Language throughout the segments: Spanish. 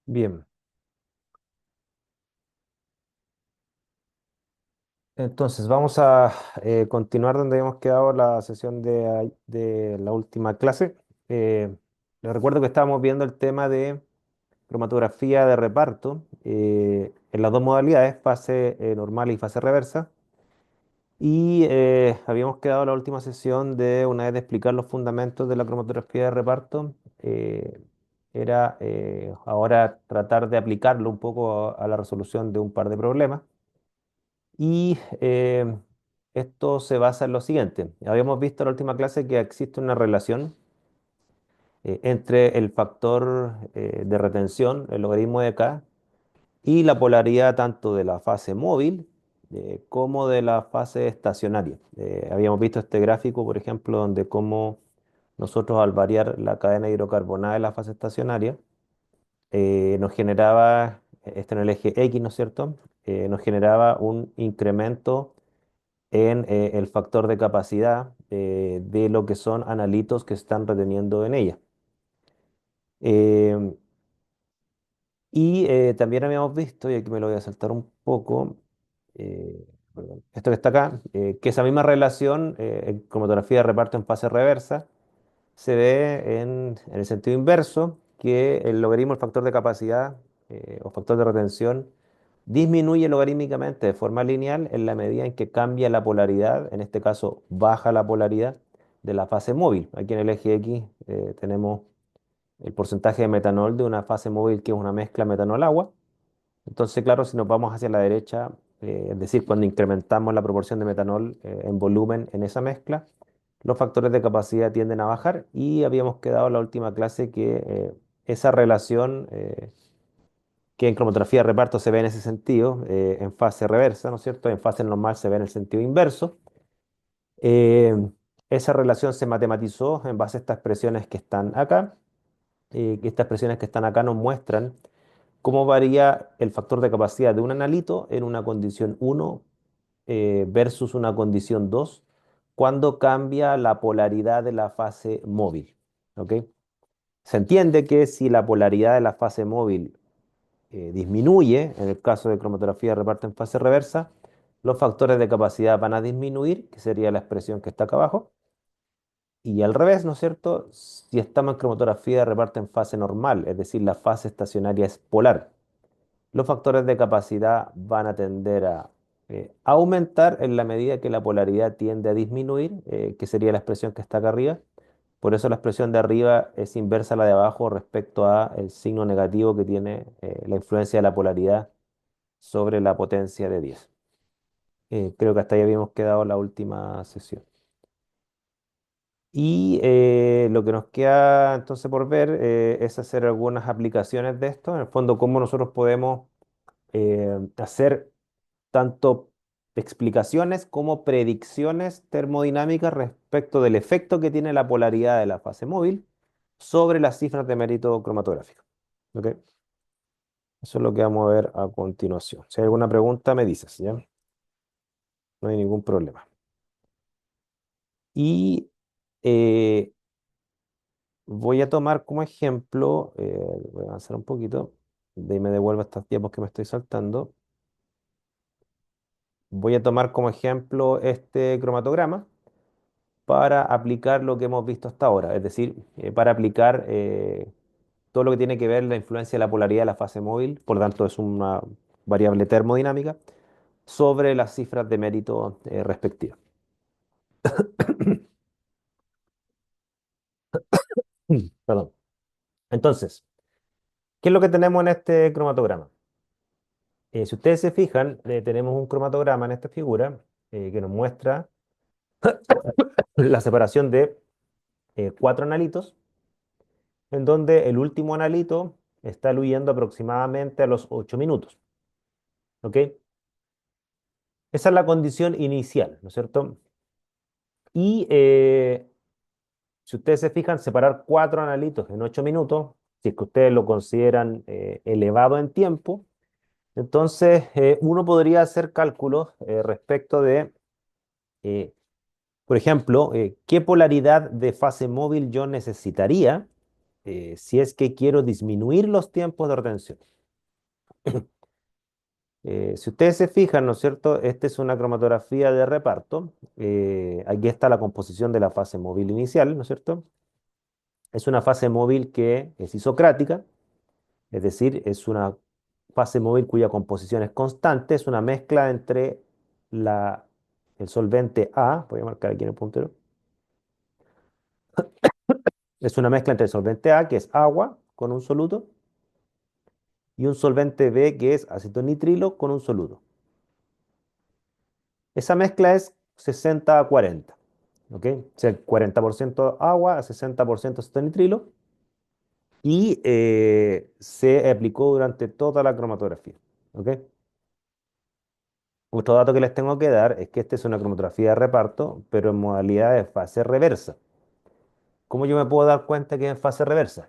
Bien, entonces vamos a continuar donde habíamos quedado la sesión de la última clase. Les recuerdo que estábamos viendo el tema de cromatografía de reparto en las dos modalidades, fase normal y fase reversa. Y habíamos quedado en la última sesión de una vez de explicar los fundamentos de la cromatografía de reparto. Era ahora tratar de aplicarlo un poco a la resolución de un par de problemas. Y esto se basa en lo siguiente. Habíamos visto en la última clase que existe una relación entre el factor de retención, el logaritmo de K, y la polaridad tanto de la fase móvil como de la fase estacionaria. Habíamos visto este gráfico, por ejemplo, donde como nosotros al variar la cadena hidrocarbonada de la fase estacionaria, nos generaba, esto en el eje X, ¿no es cierto? Nos generaba un incremento en el factor de capacidad de lo que son analitos que están reteniendo en ella. Em, y también habíamos visto, y aquí me lo voy a saltar un poco, perdón, esto que está acá, que esa misma relación en cromatografía de reparto en fase reversa se ve en el sentido inverso, que el logaritmo del factor de capacidad o factor de retención disminuye logarítmicamente de forma lineal en la medida en que cambia la polaridad, en este caso baja la polaridad de la fase móvil. Aquí en el eje X tenemos el porcentaje de metanol de una fase móvil que es una mezcla metanol-agua. Entonces, claro, si nos vamos hacia la derecha, es decir, cuando incrementamos la proporción de metanol en volumen en esa mezcla, los factores de capacidad tienden a bajar y habíamos quedado en la última clase que esa relación que en cromatografía de reparto se ve en ese sentido, en fase reversa, ¿no es cierto? En fase normal se ve en el sentido inverso. Eh, Esa relación se matematizó en base a estas expresiones que están acá, que estas expresiones que están acá nos muestran cómo varía el factor de capacidad de un analito en una condición uno versus una condición 2 cuando cambia la polaridad de la fase móvil. ¿Ok? Se entiende que si la polaridad de la fase móvil disminuye, en el caso de cromatografía de reparto en fase reversa, los factores de capacidad van a disminuir, que sería la expresión que está acá abajo. Y al revés, ¿no es cierto? Si estamos en cromatografía de reparto en fase normal, es decir, la fase estacionaria es polar, los factores de capacidad van a tender a aumentar en la medida que la polaridad tiende a disminuir, que sería la expresión que está acá arriba. Por eso la expresión de arriba es inversa a la de abajo respecto a el signo negativo que tiene la influencia de la polaridad sobre la potencia de 10. Creo que hasta ahí habíamos quedado la última sesión. Y lo que nos queda entonces por ver es hacer algunas aplicaciones de esto. En el fondo, cómo nosotros podemos hacer tanto explicaciones como predicciones termodinámicas respecto del efecto que tiene la polaridad de la fase móvil sobre las cifras de mérito cromatográfico. ¿Ok? Eso es lo que vamos a ver a continuación. Si hay alguna pregunta, me dices, ¿ya? No hay ningún problema. Y eh, voy a tomar como ejemplo, voy a avanzar un poquito, de ahí me devuelvo estos tiempos que me estoy saltando. Voy a tomar como ejemplo este cromatograma para aplicar lo que hemos visto hasta ahora, es decir, para aplicar todo lo que tiene que ver la influencia de la polaridad de la fase móvil, por lo tanto es una variable termodinámica, sobre las cifras de mérito respectivas. Perdón. Entonces, ¿qué es lo que tenemos en este cromatograma? Si ustedes se fijan, tenemos un cromatograma en esta figura que nos muestra la separación de cuatro analitos, en donde el último analito está diluyendo aproximadamente a los 8 minutos. ¿Ok? Esa es la condición inicial, ¿no es cierto? Y si ustedes se fijan, separar cuatro analitos en 8 minutos, si es que ustedes lo consideran elevado en tiempo, entonces uno podría hacer cálculos respecto de, eh, por ejemplo, qué polaridad de fase móvil yo necesitaría si es que quiero disminuir los tiempos de retención. Si ustedes se fijan, ¿no es cierto? Esta es una cromatografía de reparto. Aquí está la composición de la fase móvil inicial, ¿no es cierto? Es una fase móvil que es isocrática, es decir, es una fase móvil cuya composición es constante, es una mezcla entre la, el solvente A, voy a marcar aquí en el puntero, es una mezcla entre el solvente A, que es agua con un soluto, y un solvente B, que es acetonitrilo con un soluto. Esa mezcla es 60 a 40, ¿ok? O sea, 40% agua a 60% acetonitrilo, y se aplicó durante toda la cromatografía, ¿ok? Otro dato que les tengo que dar es que esta es una cromatografía de reparto, pero en modalidad de fase reversa. ¿Cómo yo me puedo dar cuenta que es en fase reversa?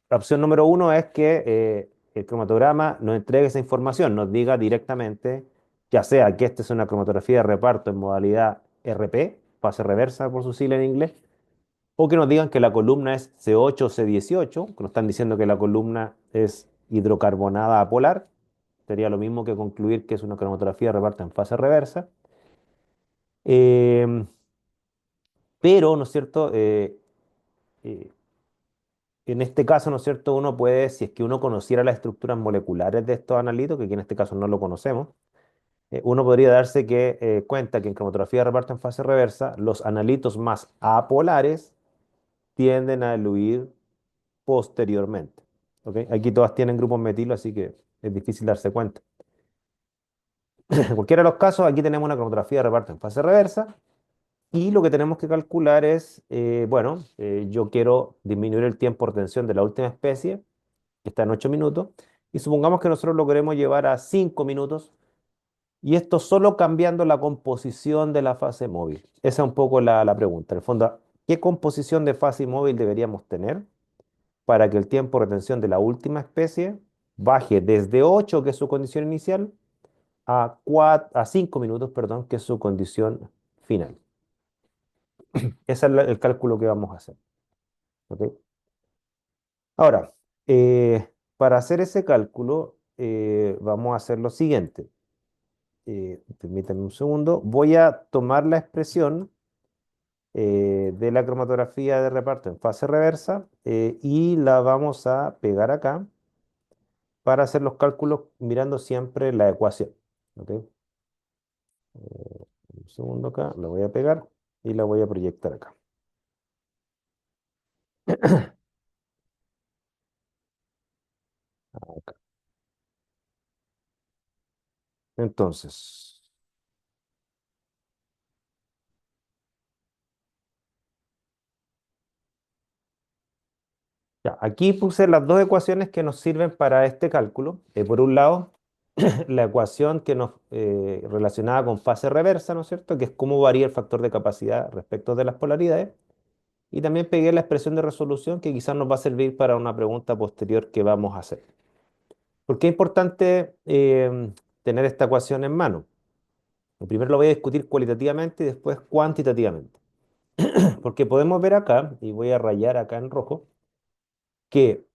La opción número uno es que el cromatograma nos entregue esa información, nos diga directamente, ya sea que esta es una cromatografía de reparto en modalidad RP, fase reversa por su sigla en inglés, o que nos digan que la columna es C8 o C18, que nos están diciendo que la columna es hidrocarbonada polar. Sería lo mismo que concluir que es una cromatografía de reparto en fase reversa. Em, pero, ¿no es cierto? Eh, en este caso, ¿no es cierto? Uno puede, si es que uno conociera las estructuras moleculares de estos analitos, que aquí en este caso no lo conocemos, uno podría darse cuenta que en cromatografía de reparto en fase reversa, los analitos más apolares tienden a eluir posteriormente. ¿Ok? Aquí todas tienen grupos metilo, así que es difícil darse cuenta. En cualquiera de los casos, aquí tenemos una cromatografía de reparto en fase reversa. Y lo que tenemos que calcular es, bueno, yo quiero disminuir el tiempo de retención de la última especie, que está en 8 minutos, y supongamos que nosotros lo queremos llevar a 5 minutos, y esto solo cambiando la composición de la fase móvil. Esa es un poco la pregunta. En el fondo, ¿qué composición de fase móvil deberíamos tener para que el tiempo de retención de la última especie baje desde 8, que es su condición inicial, a 5 minutos, perdón, que es su condición final? Ese es el cálculo que vamos a hacer. ¿Ok? Ahora, para hacer ese cálculo, vamos a hacer lo siguiente. Permítanme un segundo. Voy a tomar la expresión de la cromatografía de reparto en fase reversa y la vamos a pegar acá para hacer los cálculos mirando siempre la ecuación. ¿Ok? Un segundo acá, la voy a pegar y la voy a proyectar acá. Acá. Entonces, ya, aquí puse las dos ecuaciones que nos sirven para este cálculo. Por un lado, la ecuación que nos relacionada con fase reversa, ¿no es cierto? Que es cómo varía el factor de capacidad respecto de las polaridades. Y también pegué la expresión de resolución que quizás nos va a servir para una pregunta posterior que vamos a hacer. ¿Por qué es importante tener esta ecuación en mano? Primero lo voy a discutir cualitativamente y después cuantitativamente. Porque podemos ver acá, y voy a rayar acá en rojo, que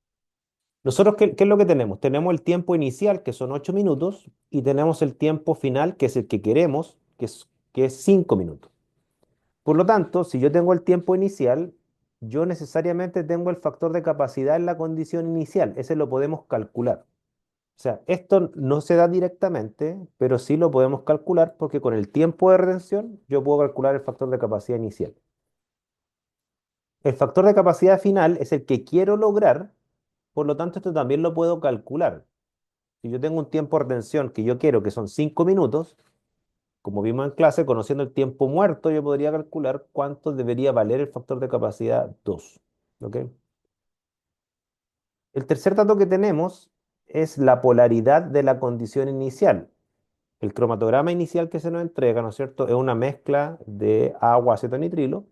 nosotros, ¿qué es lo que tenemos? Tenemos el tiempo inicial, que son 8 minutos, y tenemos el tiempo final, que es el que queremos, que es 5 minutos. Por lo tanto, si yo tengo el tiempo inicial, yo necesariamente tengo el factor de capacidad en la condición inicial. Ese lo podemos calcular. O sea, esto no se da directamente, pero sí lo podemos calcular porque con el tiempo de retención yo puedo calcular el factor de capacidad inicial. El factor de capacidad final es el que quiero lograr, por lo tanto esto también lo puedo calcular. Si yo tengo un tiempo de retención que yo quiero que son 5 minutos, como vimos en clase, conociendo el tiempo muerto, yo podría calcular cuánto debería valer el factor de capacidad 2. ¿Ok? El tercer dato que tenemos es la polaridad de la condición inicial. El cromatograma inicial que se nos entrega, ¿no es cierto?, es una mezcla de agua, acetonitrilo.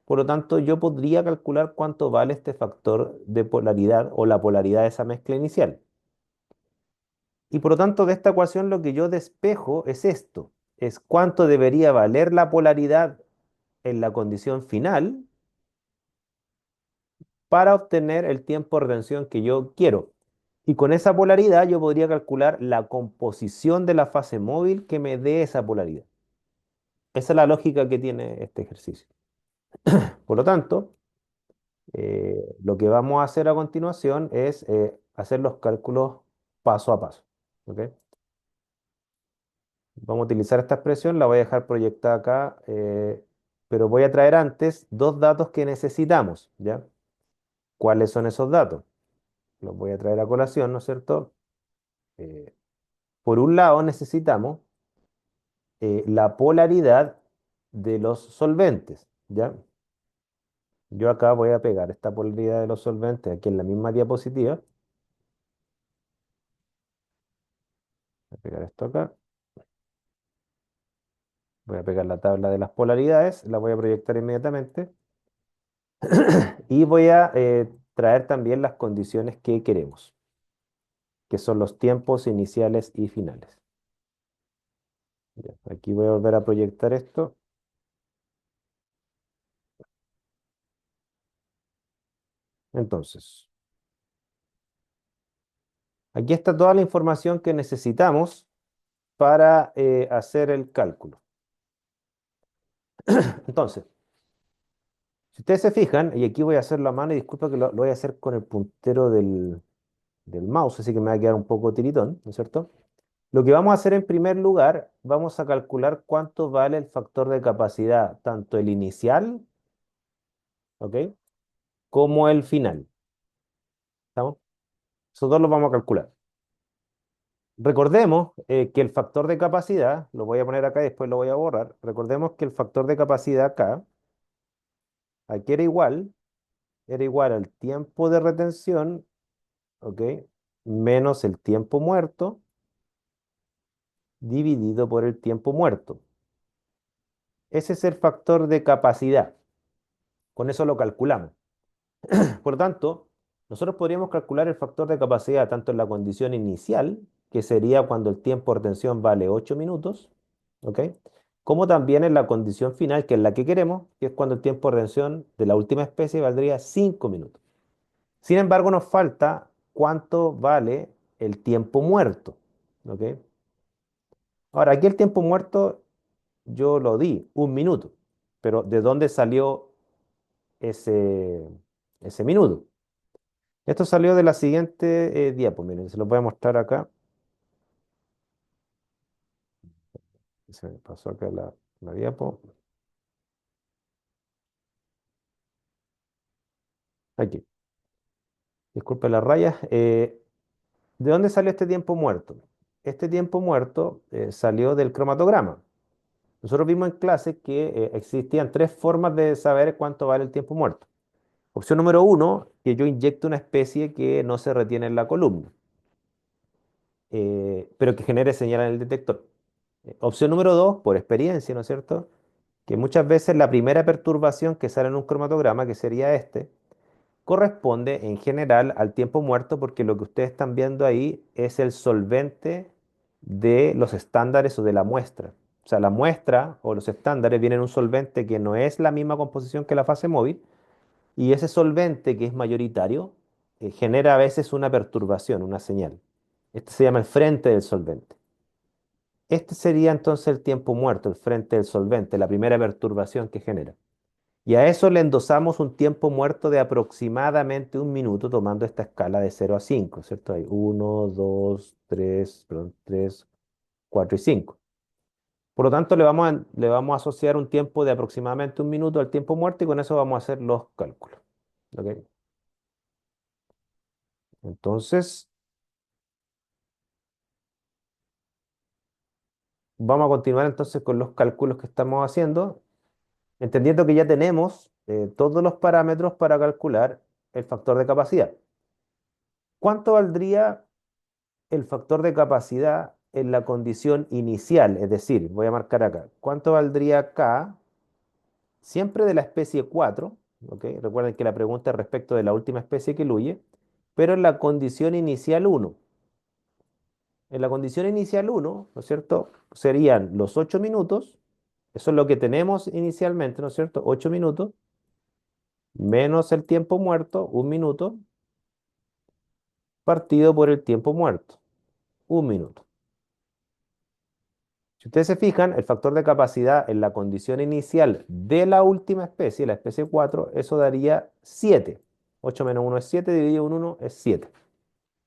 Por lo tanto, yo podría calcular cuánto vale este factor de polaridad o la polaridad de esa mezcla inicial. Y por lo tanto, de esta ecuación lo que yo despejo es esto, es cuánto debería valer la polaridad en la condición final para obtener el tiempo de retención que yo quiero. Y con esa polaridad yo podría calcular la composición de la fase móvil que me dé esa polaridad. Esa es la lógica que tiene este ejercicio. Por lo tanto, lo que vamos a hacer a continuación es hacer los cálculos paso a paso. ¿Ok? Vamos a utilizar esta expresión, la voy a dejar proyectada acá, pero voy a traer antes dos datos que necesitamos, ¿ya? ¿Cuáles son esos datos? Los voy a traer a colación, ¿no es cierto? Eh, por un lado, necesitamos la polaridad de los solventes, ¿ya? Yo acá voy a pegar esta polaridad de los solventes aquí en la misma diapositiva. Voy a pegar esto acá. Voy a pegar la tabla de las polaridades, la voy a proyectar inmediatamente. Y voy a traer también las condiciones que queremos, que son los tiempos iniciales y finales. Ya, aquí voy a volver a proyectar esto. Entonces, aquí está toda la información que necesitamos para hacer el cálculo. Entonces, si ustedes se fijan, y aquí voy a hacerlo a mano, y disculpa que lo voy a hacer con el puntero del mouse, así que me va a quedar un poco tiritón, ¿no es cierto? Lo que vamos a hacer en primer lugar, vamos a calcular cuánto vale el factor de capacidad, tanto el inicial, ¿ok? Como el final. ¿Estamos? Esos dos los vamos a calcular. Recordemos que el factor de capacidad, lo voy a poner acá y después lo voy a borrar. Recordemos que el factor de capacidad acá, aquí era igual al tiempo de retención, ¿ok? Menos el tiempo muerto dividido por el tiempo muerto. Ese es el factor de capacidad. Con eso lo calculamos. Por lo tanto, nosotros podríamos calcular el factor de capacidad tanto en la condición inicial, que sería cuando el tiempo de retención vale 8 minutos, ¿ok? Como también en la condición final, que es la que queremos, que es cuando el tiempo de retención de la última especie valdría 5 minutos. Sin embargo, nos falta cuánto vale el tiempo muerto, ¿ok? Ahora, aquí el tiempo muerto yo lo di, 1 minuto, pero ¿de dónde salió ese, ese minuto? Esto salió de la siguiente diapo, miren, se los voy a mostrar acá. Se me pasó acá la diapo. Aquí. Disculpe las rayas. ¿De dónde salió este tiempo muerto? Este tiempo muerto salió del cromatograma. Nosotros vimos en clase que existían tres formas de saber cuánto vale el tiempo muerto. Opción número uno, que yo inyecto una especie que no se retiene en la columna, pero que genere señal en el detector. Opción número dos, por experiencia, ¿no es cierto? Que muchas veces la primera perturbación que sale en un cromatograma, que sería este, corresponde en general al tiempo muerto porque lo que ustedes están viendo ahí es el solvente de los estándares o de la muestra. O sea, la muestra o los estándares vienen en un solvente que no es la misma composición que la fase móvil y ese solvente que es mayoritario genera a veces una perturbación, una señal. Este se llama el frente del solvente. Este sería entonces el tiempo muerto, el frente del solvente, la primera perturbación que genera. Y a eso le endosamos un tiempo muerto de aproximadamente 1 minuto, tomando esta escala de 0 a 5, ¿cierto? Hay 1, 2, 3, perdón, 3, 4 y 5. Por lo tanto, le vamos a asociar un tiempo de aproximadamente 1 minuto al tiempo muerto y con eso vamos a hacer los cálculos. ¿Ok? Entonces, vamos a continuar entonces con los cálculos que estamos haciendo, entendiendo que ya tenemos todos los parámetros para calcular el factor de capacidad. ¿Cuánto valdría el factor de capacidad en la condición inicial? Es decir, voy a marcar acá, ¿cuánto valdría K siempre de la especie 4? ¿Ok? Recuerden que la pregunta es respecto de la última especie que eluye, pero en la condición inicial 1. En la condición inicial 1, ¿no es cierto? Serían los 8 minutos, eso es lo que tenemos inicialmente, ¿no es cierto? 8 minutos, menos el tiempo muerto, 1 minuto, partido por el tiempo muerto, 1 minuto. Si ustedes se fijan, el factor de capacidad en la condición inicial de la última especie, la especie 4, eso daría 7. 8 menos 1 es 7, dividido en 1 es 7.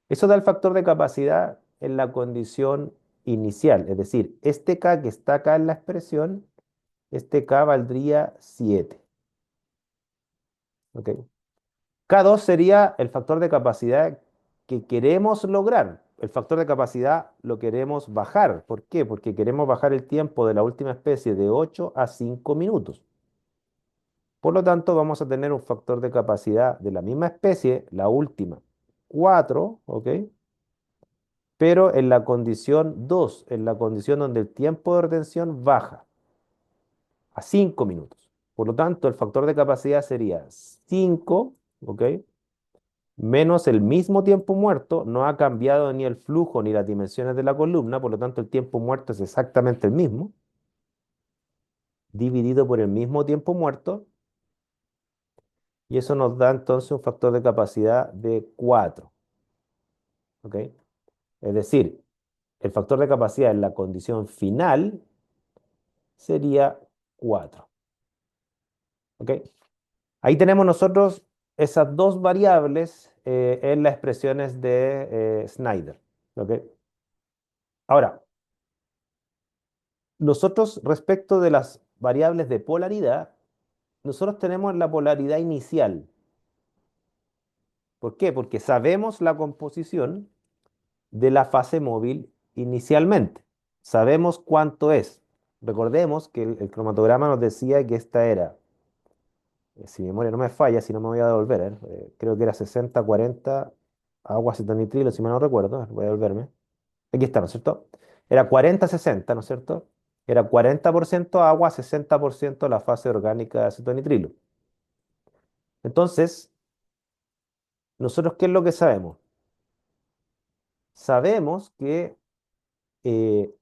Eso da el factor de capacidad en la condición inicial, es decir, este K que está acá en la expresión, este K valdría 7. ¿Ok? K2 sería el factor de capacidad que queremos lograr. El factor de capacidad lo queremos bajar. ¿Por qué? Porque queremos bajar el tiempo de la última especie de 8 a 5 minutos. Por lo tanto, vamos a tener un factor de capacidad de la misma especie, la última, 4, ¿ok? Pero en la condición 2, en la condición donde el tiempo de retención baja a 5 minutos. Por lo tanto, el factor de capacidad sería 5, ¿ok? Menos el mismo tiempo muerto, no ha cambiado ni el flujo ni las dimensiones de la columna, por lo tanto el tiempo muerto es exactamente el mismo, dividido por el mismo tiempo muerto, y eso nos da entonces un factor de capacidad de 4, ¿ok? Es decir, el factor de capacidad en la condición final sería 4, ¿ok? Ahí tenemos nosotros esas dos variables en las expresiones de Snyder, ¿ok? Ahora, nosotros respecto de las variables de polaridad, nosotros tenemos la polaridad inicial. ¿Por qué? Porque sabemos la composición de la fase móvil inicialmente. Sabemos cuánto es. Recordemos que el cromatograma nos decía que esta era, si mi memoria no me falla, si no me voy a devolver, creo que era 60-40 agua acetonitrilo, si mal no recuerdo, voy a devolverme. Aquí está, ¿no es cierto? Era 40-60, ¿no es cierto? Era 40% agua, 60% la fase orgánica de acetonitrilo. Entonces, ¿nosotros qué es lo que sabemos? Sabemos que eh,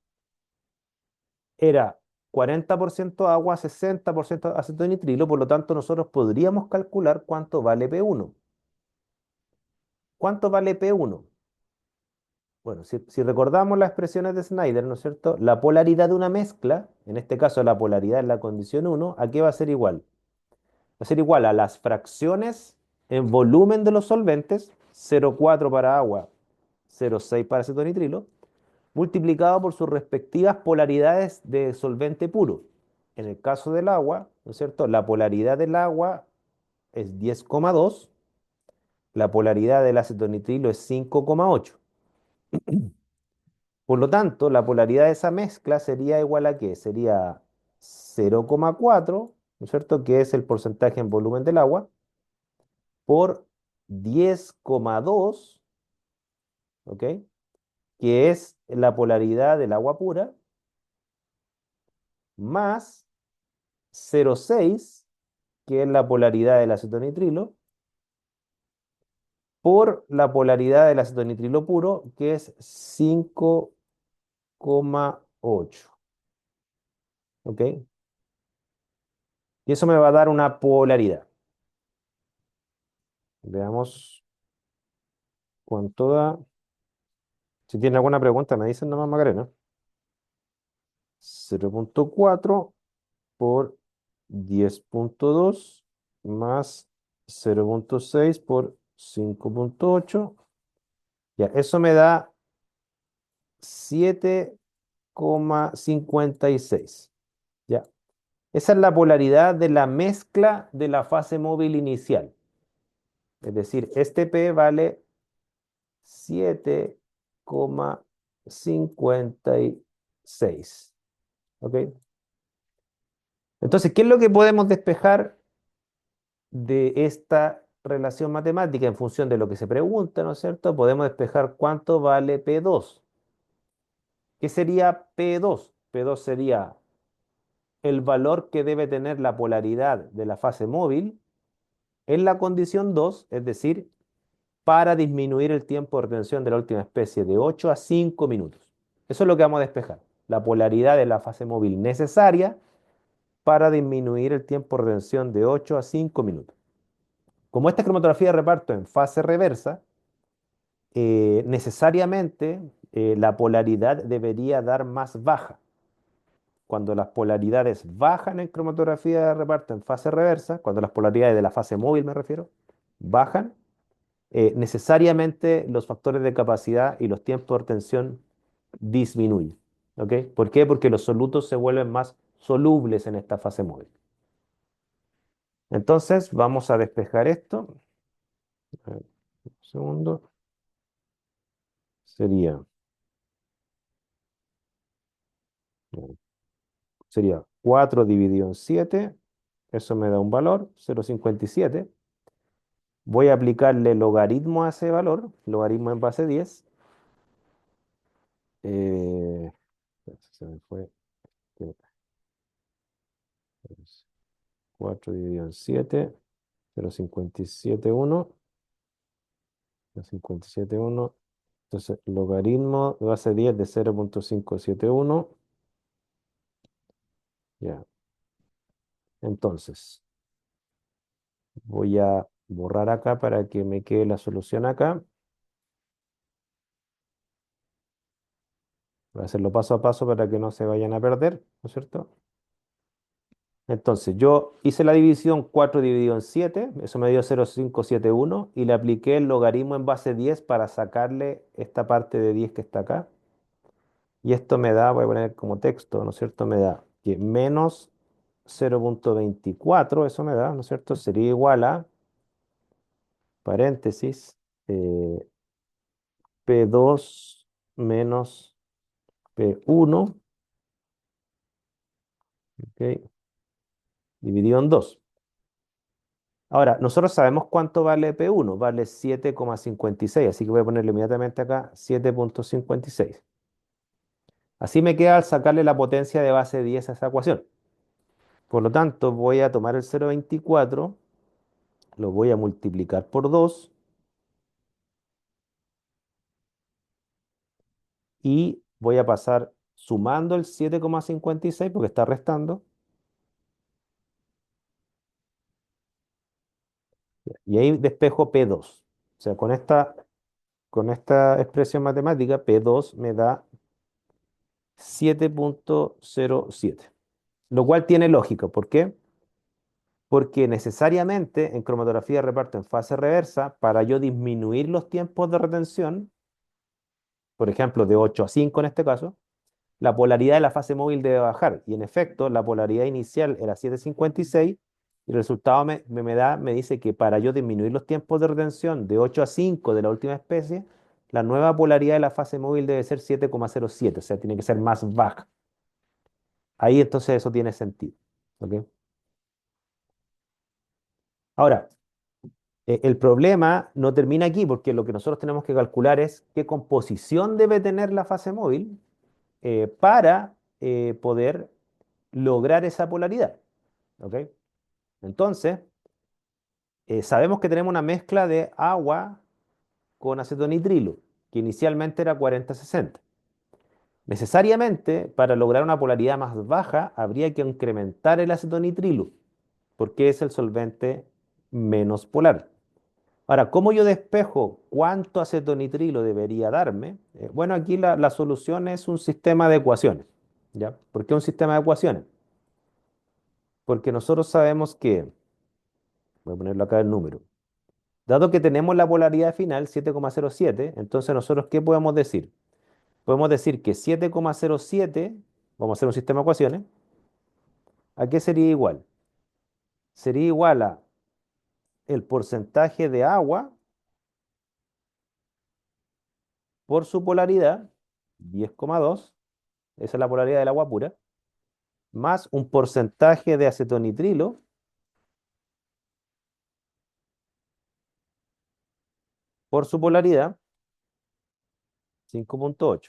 era 40% agua, 60% acetonitrilo, por lo tanto nosotros podríamos calcular cuánto vale P1. ¿Cuánto vale P1? Bueno, si recordamos las expresiones de Snyder, ¿no es cierto? La polaridad de una mezcla, en este caso la polaridad en la condición 1, ¿a qué va a ser igual? Va a ser igual a las fracciones en volumen de los solventes, 0,4 para agua, 0,6 para acetonitrilo, multiplicado por sus respectivas polaridades de solvente puro. En el caso del agua, ¿no es cierto? La polaridad del agua es 10,2, la polaridad del acetonitrilo es 5,8. Por lo tanto, la polaridad de esa mezcla sería igual a ¿qué? Sería 0,4, ¿no es cierto? Que es el porcentaje en volumen del agua, por 10,2, ¿ok? Que es la polaridad del agua pura, más 0,6, que es la polaridad del acetonitrilo, por la polaridad del acetonitrilo puro, que es 5,8. ¿Ok? Y eso me va a dar una polaridad. Veamos cuánto da. Si tiene alguna pregunta, me dicen nomás, Macarena. 0,4 por 10,2 más 0,6 por 5,8. Ya, eso me da 7,56. Ya, esa es la polaridad de la mezcla de la fase móvil inicial. Es decir, este P vale 7,56. ¿Ok? Entonces, ¿qué es lo que podemos despejar de esta relación matemática en función de lo que se pregunta, ¿no es cierto? Podemos despejar cuánto vale P2. ¿Qué sería P2? P2 sería el valor que debe tener la polaridad de la fase móvil en la condición 2, es decir, para disminuir el tiempo de retención de la última especie de 8 a 5 minutos. Eso es lo que vamos a despejar, la polaridad de la fase móvil necesaria para disminuir el tiempo de retención de 8 a 5 minutos. Como esta es cromatografía de reparto en fase reversa, necesariamente la polaridad debería dar más baja. Cuando las polaridades bajan en cromatografía de reparto en fase reversa, cuando las polaridades de la fase móvil me refiero, bajan, necesariamente los factores de capacidad y los tiempos de retención disminuyen. ¿Ok? ¿Por qué? Porque los solutos se vuelven más solubles en esta fase móvil. Entonces, vamos a despejar esto. A ver, un segundo. Sería, sería 4 dividido en 7. Eso me da un valor, 0,57. Voy a aplicarle logaritmo a ese valor, logaritmo en base 10. Eh, Se me fue. 4 dividido en 7, 0,571, 0,571. Entonces, logaritmo de base 10 de 0,571. Ya. Entonces, voy a borrar acá para que me quede la solución acá. Voy a hacerlo paso a paso para que no se vayan a perder, ¿no es cierto? Entonces, yo hice la división 4 dividido en 7, eso me dio 0,571, y le apliqué el logaritmo en base 10 para sacarle esta parte de 10 que está acá. Y esto me da, voy a poner como texto, ¿no es cierto? Me da que menos 0,24, eso me da, ¿no es cierto? Sería igual a, paréntesis, eh, P2 menos P1, ¿ok? Dividido en 2. Ahora, nosotros sabemos cuánto vale P1, vale 7,56, así que voy a ponerle inmediatamente acá 7,56. Así me queda al sacarle la potencia de base 10 a esa ecuación. Por lo tanto, voy a tomar el 0,24, lo voy a multiplicar por 2 y voy a pasar sumando el 7,56 porque está restando, y ahí despejo P2. O sea, con esta expresión matemática, P2 me da 7,07. Lo cual tiene lógica. ¿Por qué? Porque necesariamente en cromatografía de reparto en fase reversa, para yo disminuir los tiempos de retención, por ejemplo, de 8 a 5 en este caso, la polaridad de la fase móvil debe bajar. Y en efecto, la polaridad inicial era 7,56 y el resultado me dice que para yo disminuir los tiempos de retención de 8 a 5 de la última especie, la nueva polaridad de la fase móvil debe ser 7,07, o sea, tiene que ser más baja. Ahí entonces eso tiene sentido. ¿Ok? Ahora, el problema no termina aquí porque lo que nosotros tenemos que calcular es qué composición debe tener la fase móvil para poder lograr esa polaridad. ¿Ok? Entonces, sabemos que tenemos una mezcla de agua con acetonitrilo, que inicialmente era 40-60. Necesariamente, para lograr una polaridad más baja, habría que incrementar el acetonitrilo, porque es el solvente menos polar. Ahora, ¿cómo yo despejo cuánto acetonitrilo debería darme? Bueno, aquí la solución es un sistema de ecuaciones. ¿Ya? ¿Por qué un sistema de ecuaciones? Porque nosotros sabemos que, voy a ponerlo acá el número, dado que tenemos la polaridad final 7,07, entonces nosotros, ¿qué podemos decir? Podemos decir que 7,07, vamos a hacer un sistema de ecuaciones, ¿a qué sería igual? Sería igual a el porcentaje de agua por su polaridad, 10,2, esa es la polaridad del agua pura, más un porcentaje de acetonitrilo por su polaridad, 5,8. O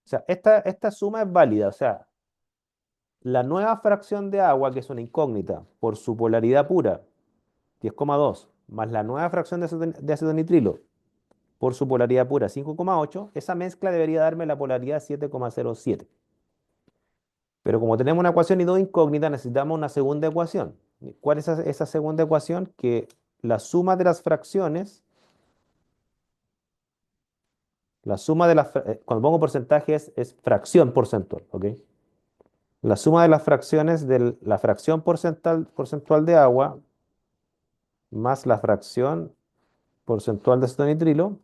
sea, esta suma es válida. O sea, la nueva fracción de agua, que es una incógnita, por su polaridad pura, 10,2, más la nueva fracción de acetonitrilo por su polaridad pura, 5,8, esa mezcla debería darme la polaridad 7,07. Pero como tenemos una ecuación y dos incógnitas, necesitamos una segunda ecuación. ¿Cuál es esa segunda ecuación? Que la suma de las fracciones, la suma de las, cuando pongo porcentaje es fracción porcentual, ¿ok? La suma de las fracciones de la fracción porcentual de agua más la fracción porcentual de acetonitrilo,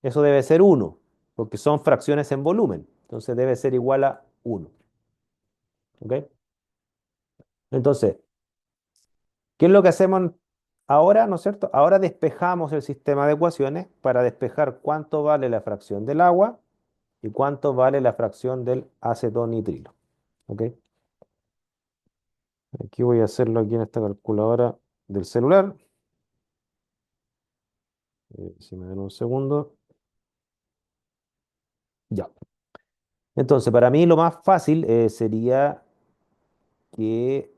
eso debe ser uno, porque son fracciones en volumen. Entonces debe ser igual a uno, ¿ok? Entonces, ¿qué es lo que hacemos ahora, no es cierto? Ahora despejamos el sistema de ecuaciones para despejar cuánto vale la fracción del agua y cuánto vale la fracción del acetonitrilo, ¿ok? Aquí voy a hacerlo aquí en esta calculadora del celular. Si me dan un segundo. Ya. Entonces, para mí lo más fácil sería que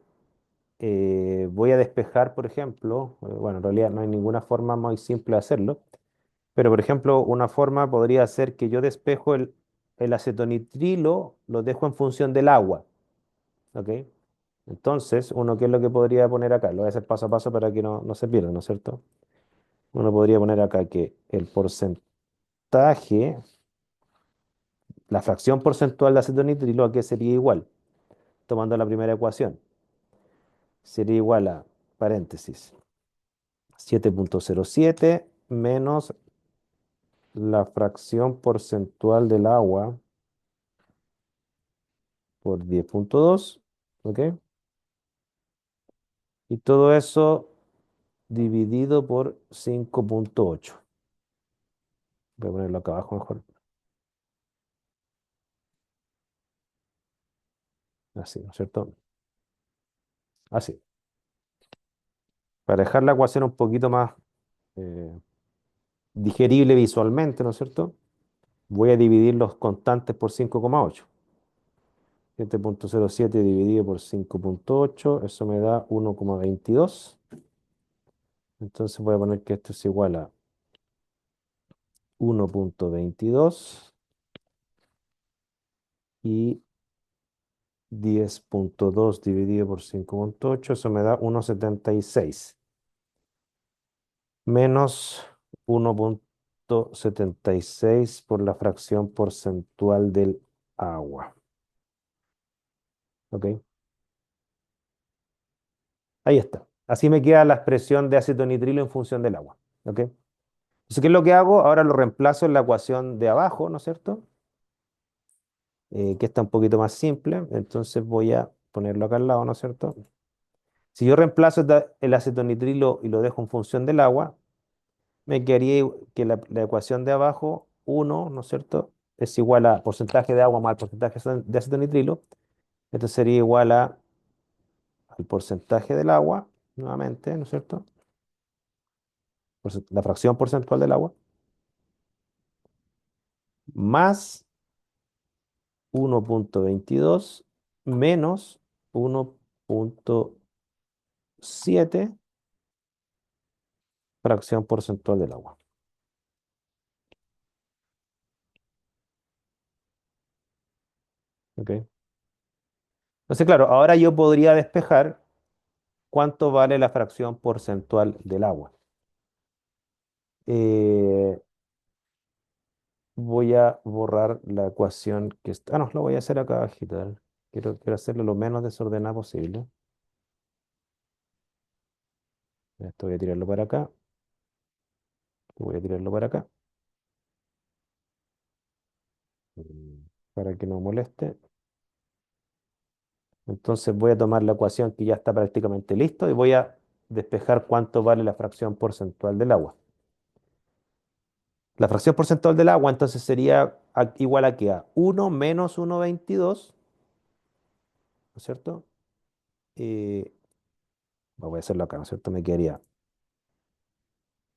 voy a despejar, por ejemplo, bueno, en realidad no hay ninguna forma muy simple de hacerlo, pero por ejemplo, una forma podría ser que yo despejo el acetonitrilo, lo dejo en función del agua, ¿ok? Entonces, uno, ¿qué es lo que podría poner acá? Lo voy a hacer paso a paso para que no se pierda, ¿no es cierto? Uno podría poner acá que el porcentaje, la fracción porcentual de acetonitrilo, ¿a qué sería igual? Tomando la primera ecuación, sería igual a, paréntesis, 7,07 menos la fracción porcentual del agua por 10,2, ¿ok? Y todo eso dividido por 5,8. Voy a ponerlo acá abajo mejor. Así, ¿no es cierto? Así. Para dejar la ecuación un poquito más eh, digerible visualmente, ¿no es cierto? Voy a dividir los constantes por 5,8. 7,07 dividido por 5,8, eso me da 1,22. Entonces voy a poner que esto es igual a 1,22 y 10,2 dividido por 5,8, eso me da 1,76 menos 1,76 por la fracción porcentual del agua. ¿Ok? Ahí está. Así me queda la expresión de acetonitrilo en función del agua. ¿Ok? Entonces, ¿qué es lo que hago? Ahora lo reemplazo en la ecuación de abajo, ¿no es cierto? Que está un poquito más simple. Entonces voy a ponerlo acá al lado, ¿no es cierto? Si yo reemplazo el acetonitrilo y lo dejo en función del agua, me quedaría que la ecuación de abajo, uno, ¿no es cierto? Es igual a porcentaje de agua más porcentaje de acetonitrilo. Esto sería igual al porcentaje del agua, nuevamente, ¿no es cierto? La fracción porcentual del agua, más 1,22 menos 1,7 fracción porcentual del agua. ¿Ok? Entonces, claro, ahora yo podría despejar cuánto vale la fracción porcentual del agua. Eh, Voy a borrar la ecuación que está. Ah, no, lo voy a hacer acá abajito. A ver. Quiero hacerlo lo menos desordenado posible. Esto voy a tirarlo para acá. Voy a tirarlo para acá. Para que no moleste. Entonces voy a tomar la ecuación que ya está prácticamente listo y voy a despejar cuánto vale la fracción porcentual del agua. La fracción porcentual del agua entonces sería igual a que a uno menos 1,22, ¿no es cierto? Eh, Voy a hacerlo acá, ¿no es cierto? Me quedaría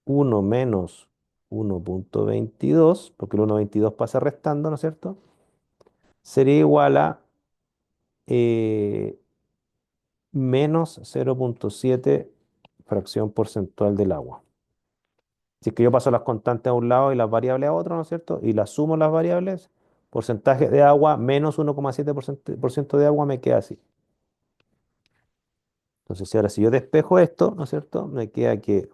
uno menos 1,22, porque el 1,22 pasa restando, ¿no es cierto? Sería igual a eh, menos 0,7 fracción porcentual del agua. Si es que yo paso las constantes a un lado y las variables a otro, ¿no es cierto? Y las sumo las variables, porcentaje de agua menos 1,7% de agua me queda así. Entonces, si yo despejo esto, ¿no es cierto? Me queda que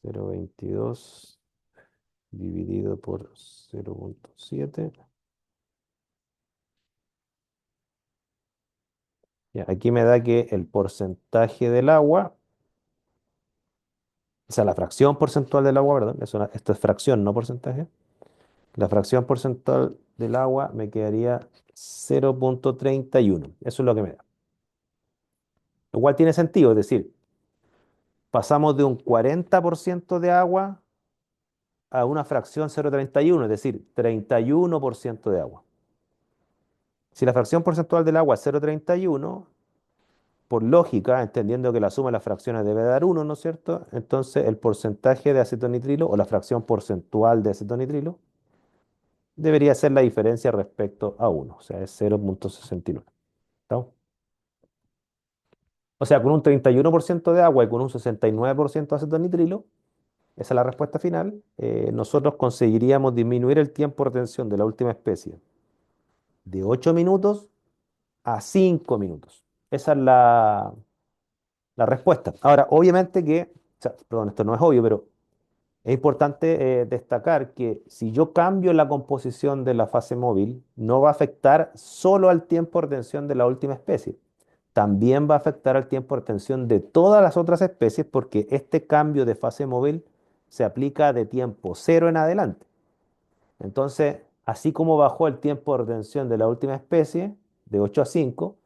0,22 dividido por 0,7. Ya, aquí me da que el porcentaje del agua, o sea, la fracción porcentual del agua, ¿verdad? Esto es fracción, no porcentaje. La fracción porcentual del agua me quedaría 0,31. Eso es lo que me da. Lo cual tiene sentido, es decir, pasamos de un 40% de agua a una fracción 0,31, es decir, 31% de agua. Si la fracción porcentual del agua es 0,31, por lógica, entendiendo que la suma de las fracciones debe dar 1, ¿no es cierto? Entonces el porcentaje de acetonitrilo o la fracción porcentual de acetonitrilo debería ser la diferencia respecto a 1, o sea, es 0,69. ¿Está? O sea, con un 31% de agua y con un 69% de acetonitrilo, esa es la respuesta final, nosotros conseguiríamos disminuir el tiempo de retención de la última especie de 8 minutos a 5 minutos. Esa es la respuesta. Ahora, obviamente que, o sea, perdón, esto no es obvio, pero es importante destacar que si yo cambio la composición de la fase móvil, no va a afectar solo al tiempo de retención de la última especie. También va a afectar al tiempo de retención de todas las otras especies porque este cambio de fase móvil se aplica de tiempo cero en adelante. Entonces, así como bajó el tiempo de retención de la última especie, de 8 a 5,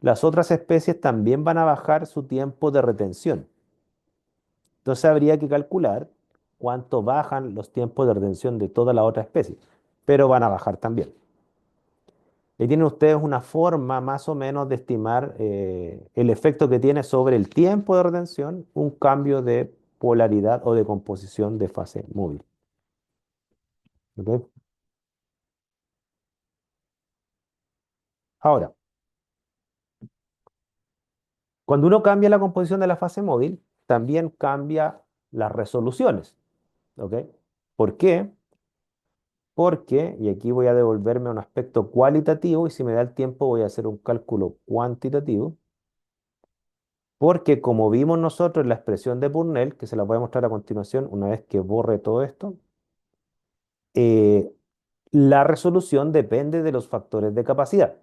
las otras especies también van a bajar su tiempo de retención. Entonces habría que calcular cuánto bajan los tiempos de retención de toda la otra especie, pero van a bajar también. Y tienen ustedes una forma más o menos de estimar el efecto que tiene sobre el tiempo de retención un cambio de polaridad o de composición de fase móvil. ¿Ok? Ahora, cuando uno cambia la composición de la fase móvil, también cambia las resoluciones. ¿Ok? ¿Por qué? Porque, y aquí voy a devolverme a un aspecto cualitativo y si me da el tiempo voy a hacer un cálculo cuantitativo, porque como vimos nosotros en la expresión de Purnell, que se la voy a mostrar a continuación una vez que borre todo esto, eh, la resolución depende de los factores de capacidad.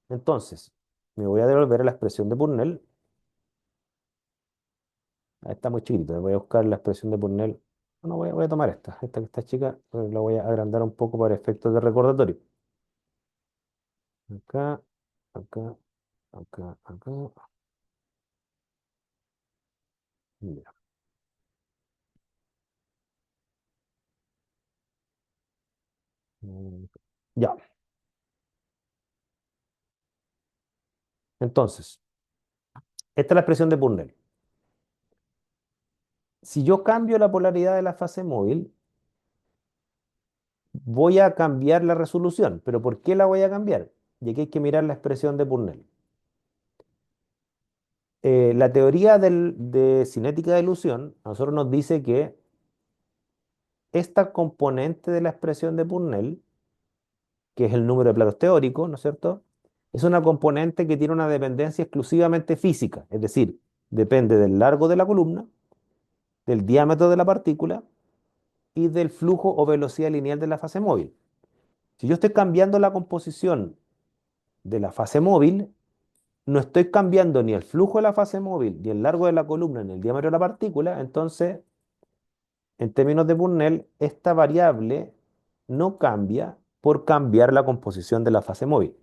Entonces, me voy a devolver a la expresión de Purnell. Ahí está muy chiquito, voy a buscar la expresión de Purnell. No, voy a tomar esta que está chica, la voy a agrandar un poco para efectos de recordatorio. Acá, acá, acá. Ya. Mm, ya. Entonces, esta es la expresión de Purnell. Si yo cambio la polaridad de la fase móvil, voy a cambiar la resolución. ¿Pero por qué la voy a cambiar? Y aquí hay que mirar la expresión de Purnell. La teoría de cinética de ilusión a nosotros nos dice que esta componente de la expresión de Purnell, que es el número de platos teóricos, ¿no es cierto? Es una componente que tiene una dependencia exclusivamente física, es decir, depende del largo de la columna, del diámetro de la partícula y del flujo o velocidad lineal de la fase móvil. Si yo estoy cambiando la composición de la fase móvil, no estoy cambiando ni el flujo de la fase móvil, ni el largo de la columna, ni el diámetro de la partícula, entonces, en términos de Purnell, esta variable no cambia por cambiar la composición de la fase móvil.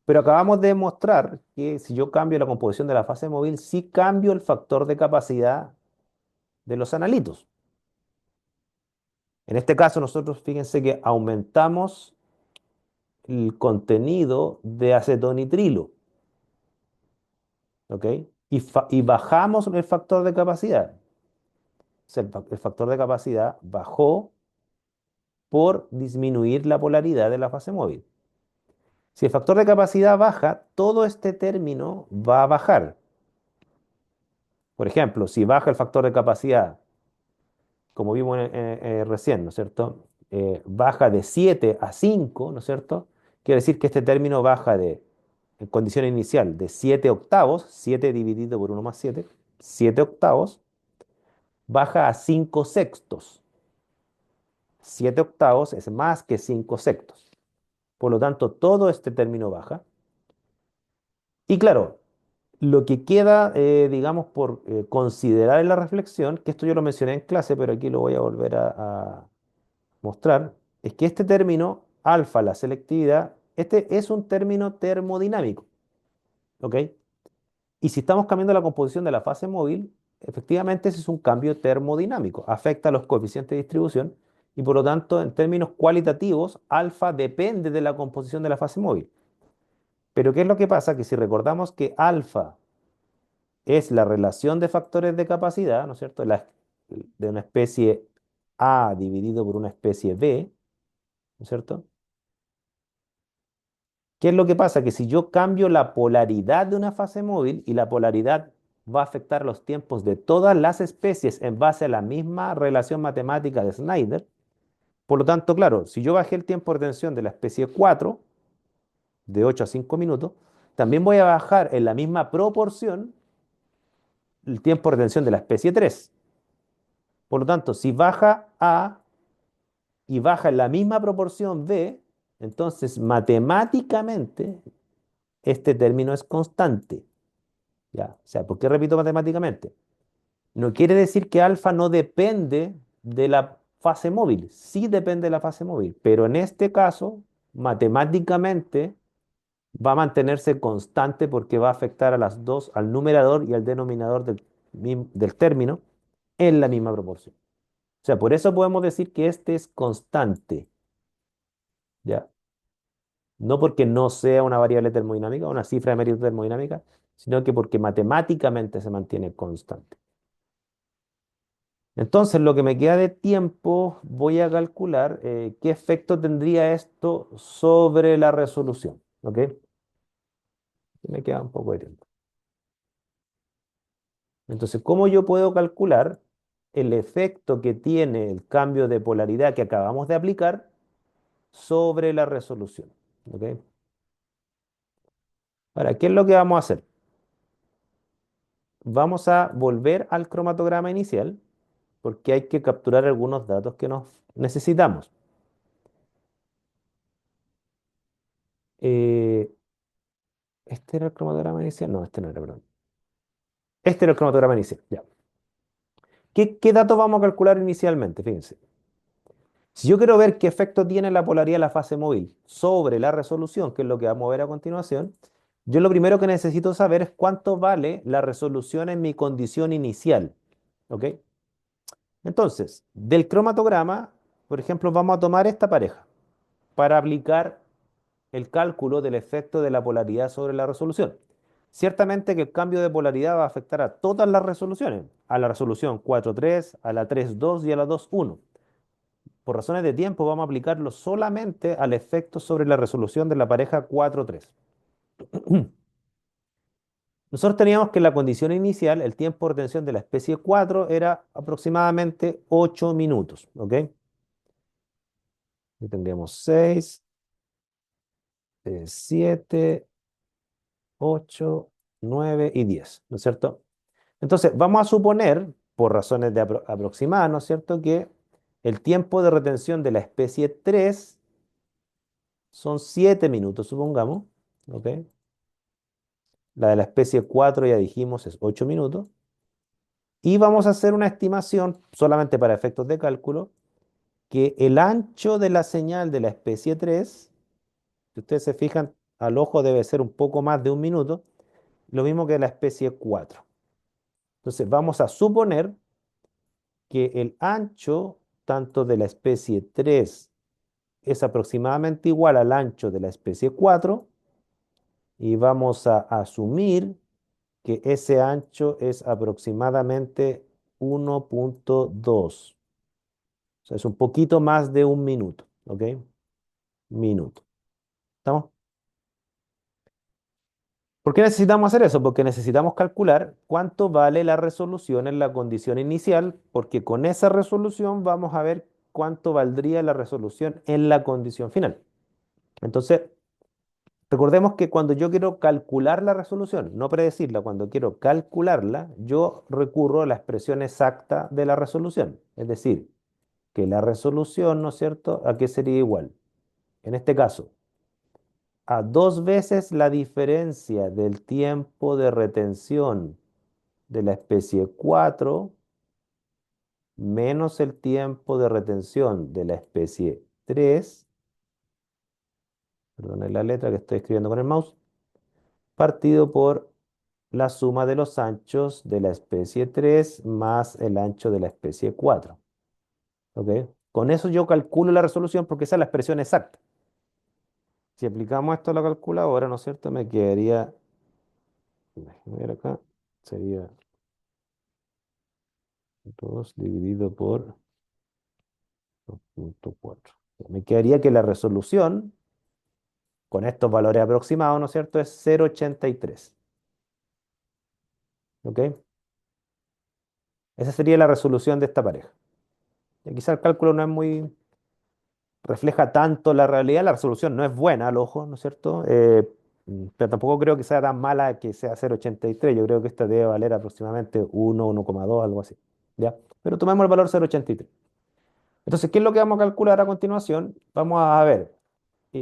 Pero acabamos de demostrar que si yo cambio la composición de la fase móvil, sí cambio el factor de capacidad de los analitos. En este caso, nosotros fíjense que aumentamos el contenido de acetonitrilo, ¿ok? Y bajamos el factor de capacidad. O sea, el factor de capacidad bajó por disminuir la polaridad de la fase móvil. Si el factor de capacidad baja, todo este término va a bajar. Por ejemplo, si baja el factor de capacidad, como vimos recién, ¿no es cierto? Baja de 7 a 5, ¿no es cierto? Quiere decir que este término baja en condición inicial, de 7 octavos, 7 dividido por 1 más 7, 7 octavos, baja a 5 sextos. 7 octavos es más que 5 sextos. Por lo tanto, todo este término baja. Y claro, lo que queda, digamos, por considerar en la reflexión, que esto yo lo mencioné en clase, pero aquí lo voy a volver a mostrar, es que este término, alfa, la selectividad, este es un término termodinámico, ¿ok? Y si estamos cambiando la composición de la fase móvil, efectivamente ese es un cambio termodinámico, afecta a los coeficientes de distribución y por lo tanto, en términos cualitativos, alfa depende de la composición de la fase móvil. Pero ¿qué es lo que pasa? Que si recordamos que alfa es la relación de factores de capacidad, ¿no es cierto? De una especie A dividido por una especie B, ¿no es cierto? ¿Qué es lo que pasa? Que si yo cambio la polaridad de una fase móvil y la polaridad va a afectar los tiempos de todas las especies en base a la misma relación matemática de Snyder, por lo tanto, claro, si yo bajé el tiempo de retención de la especie 4 de 8 a 5 minutos, también voy a bajar en la misma proporción el tiempo de retención de la especie 3. Por lo tanto, si baja A y baja en la misma proporción B, entonces matemáticamente este término es constante. ¿Ya? O sea, ¿por qué repito matemáticamente? No quiere decir que alfa no depende de la fase móvil. Sí depende de la fase móvil, pero en este caso, matemáticamente va a mantenerse constante porque va a afectar a las dos, al numerador y al denominador del término en la misma proporción. O sea, por eso podemos decir que este es constante, ¿ya? No porque no sea una variable termodinámica, una cifra de mérito termodinámica, sino que porque matemáticamente se mantiene constante. Entonces, lo que me queda de tiempo, voy a calcular qué efecto tendría esto sobre la resolución. ¿Ok? Me queda un poco de tiempo. Entonces, ¿cómo yo puedo calcular el efecto que tiene el cambio de polaridad que acabamos de aplicar sobre la resolución? ¿Ok? Ahora, ¿qué es lo que vamos a hacer? Vamos a volver al cromatograma inicial porque hay que capturar algunos datos que nos necesitamos. Eh, ¿Este era el cromatograma inicial? No, este no era, perdón. Este era el cromatograma inicial, ya. ¿Qué datos vamos a calcular inicialmente? Fíjense. Si yo quiero ver qué efecto tiene la polaridad de la fase móvil sobre la resolución, que es lo que vamos a ver a continuación, yo lo primero que necesito saber es cuánto vale la resolución en mi condición inicial. ¿Ok? Entonces, del cromatograma, por ejemplo, vamos a tomar esta pareja para aplicar el cálculo del efecto de la polaridad sobre la resolución. Ciertamente que el cambio de polaridad va a afectar a todas las resoluciones, a la resolución 4.3, a la 3.2 y a la 2.1. Por razones de tiempo vamos a aplicarlo solamente al efecto sobre la resolución de la pareja 4.3. Nosotros teníamos que en la condición inicial el tiempo de retención de la especie 4 era aproximadamente 8 minutos. ¿Ok? Y tendríamos 6, 7, 8, 9 y 10, ¿no es cierto? Entonces, vamos a suponer, por razones de aproximar, ¿no es cierto?, que el tiempo de retención de la especie 3 son 7 minutos, supongamos, ¿ok? La de la especie 4 ya dijimos es 8 minutos. Y vamos a hacer una estimación, solamente para efectos de cálculo, que el ancho de la señal de la especie 3, si ustedes se fijan, al ojo debe ser un poco más de un minuto, lo mismo que la especie 4. Entonces, vamos a suponer que el ancho tanto de la especie 3 es aproximadamente igual al ancho de la especie 4 y vamos a asumir que ese ancho es aproximadamente 1.2. O sea, es un poquito más de un minuto, ¿ok? Minuto. ¿Estamos? ¿Por qué necesitamos hacer eso? Porque necesitamos calcular cuánto vale la resolución en la condición inicial, porque con esa resolución vamos a ver cuánto valdría la resolución en la condición final. Entonces, Recordemos que cuando yo quiero calcular la resolución, no predecirla, cuando quiero calcularla, yo recurro a la expresión exacta de la resolución. Es decir, que la resolución, ¿no es cierto?, ¿a qué sería igual? En este caso, a dos veces la diferencia del tiempo de retención de la especie 4 menos el tiempo de retención de la especie 3, perdón la letra que estoy escribiendo con el mouse, partido por la suma de los anchos de la especie 3 más el ancho de la especie 4. ¿Ok? Con eso yo calculo la resolución porque esa es la expresión exacta. Si aplicamos esto a la calculadora, ¿no es cierto? Me quedaría, déjame ver acá, sería 2 dividido por 2.4. Me quedaría que la resolución, con estos valores aproximados, ¿no es cierto?, es 0,83. ¿Ok? Esa sería la resolución de esta pareja. Y quizá el cálculo no es muy, refleja tanto la realidad, la resolución no es buena al ojo, ¿no es cierto? Pero tampoco creo que sea tan mala que sea 0,83. Yo creo que esta debe valer aproximadamente 1, 1,2, algo así. ¿Ya? Pero tomemos el valor 0,83. Entonces, ¿qué es lo que vamos a calcular a continuación? Vamos a ver,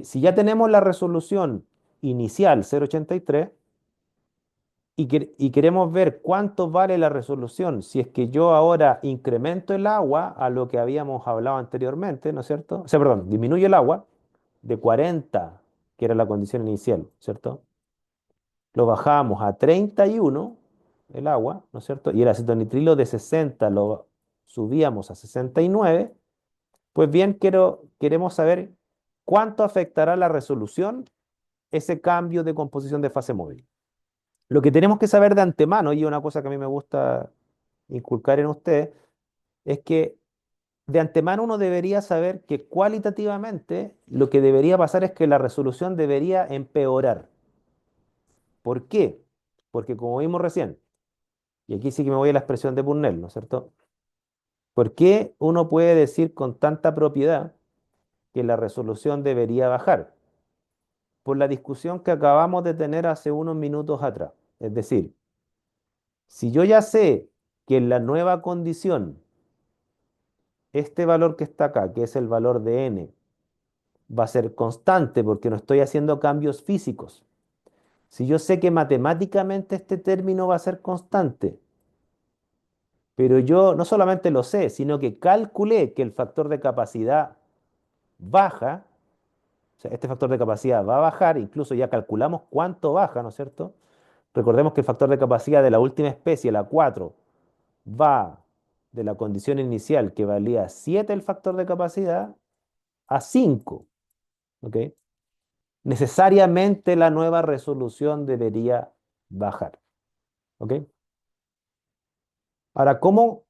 si ya tenemos la resolución inicial 0,83 y queremos ver cuánto vale la resolución si es que yo ahora incremento el agua a lo que habíamos hablado anteriormente, ¿no es cierto? O sea, perdón, disminuyo el agua de 40, que era la condición inicial, ¿cierto? Lo bajamos a 31, el agua, ¿no es cierto? Y el acetonitrilo de 60 lo subíamos a 69. Pues bien, queremos saber cuánto afectará la resolución ese cambio de composición de fase móvil. Lo que tenemos que saber de antemano, y una cosa que a mí me gusta inculcar en usted, es que de antemano uno debería saber que cualitativamente lo que debería pasar es que la resolución debería empeorar. ¿Por qué? Porque como vimos recién, y aquí sí que me voy a la expresión de Purnell, ¿no es cierto? ¿Por qué uno puede decir con tanta propiedad que la resolución debería bajar? Por la discusión que acabamos de tener hace unos minutos atrás. Es decir, si yo ya sé que en la nueva condición, este valor que está acá, que es el valor de n, va a ser constante porque no estoy haciendo cambios físicos. Si yo sé que matemáticamente este término va a ser constante, pero yo no solamente lo sé, sino que calculé que el factor de capacidad baja, o sea, este factor de capacidad va a bajar, incluso ya calculamos cuánto baja, ¿no es cierto? Recordemos que el factor de capacidad de la última especie, la 4, va de la condición inicial que valía 7 el factor de capacidad a 5. ¿Ok? Necesariamente la nueva resolución debería bajar. ¿Ok? Ahora, ¿cómo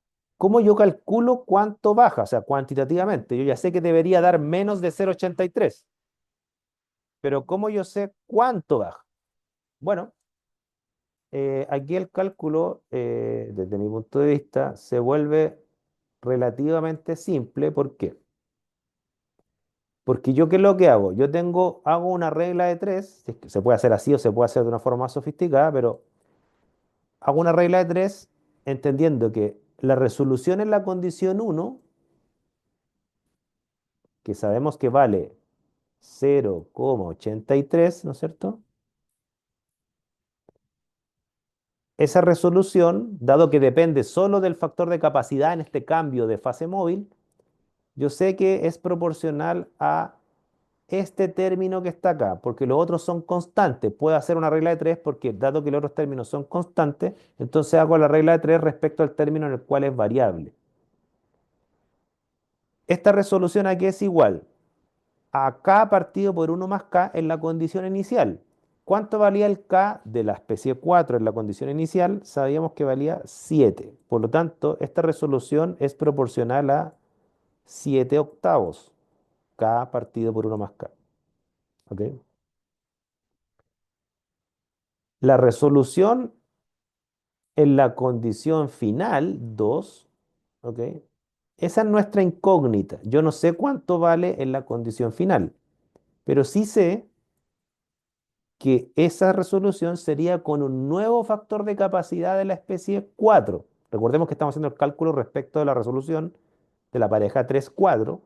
yo calculo cuánto baja? O sea, cuantitativamente. Yo ya sé que debería dar menos de 0,83, pero ¿cómo yo sé cuánto baja? Bueno, aquí el cálculo, desde mi punto de vista, se vuelve relativamente simple. ¿Por qué? Porque yo, ¿qué es lo que hago? Hago una regla de tres, si es que se puede hacer así o se puede hacer de una forma más sofisticada, pero hago una regla de tres entendiendo que la resolución en la condición uno, que sabemos que vale 0,83, ¿no es cierto? Esa resolución, dado que depende solo del factor de capacidad en este cambio de fase móvil, yo sé que es proporcional a este término que está acá, porque los otros son constantes. Puedo hacer una regla de tres porque dado que los otros términos son constantes, entonces hago la regla de tres respecto al término en el cual es variable. Esta resolución aquí es igual a k partido por uno más k en la condición inicial. ¿Cuánto valía el k de la especie 4 en la condición inicial? Sabíamos que valía 7. Por lo tanto, esta resolución es proporcional a 7 octavos, k partido por uno más k. ¿Ok? La resolución en la condición final, 2, ¿ok? Esa es nuestra incógnita. Yo no sé cuánto vale en la condición final, pero sí sé que esa resolución sería con un nuevo factor de capacidad de la especie 4. Recordemos que estamos haciendo el cálculo respecto de la resolución de la pareja 3-4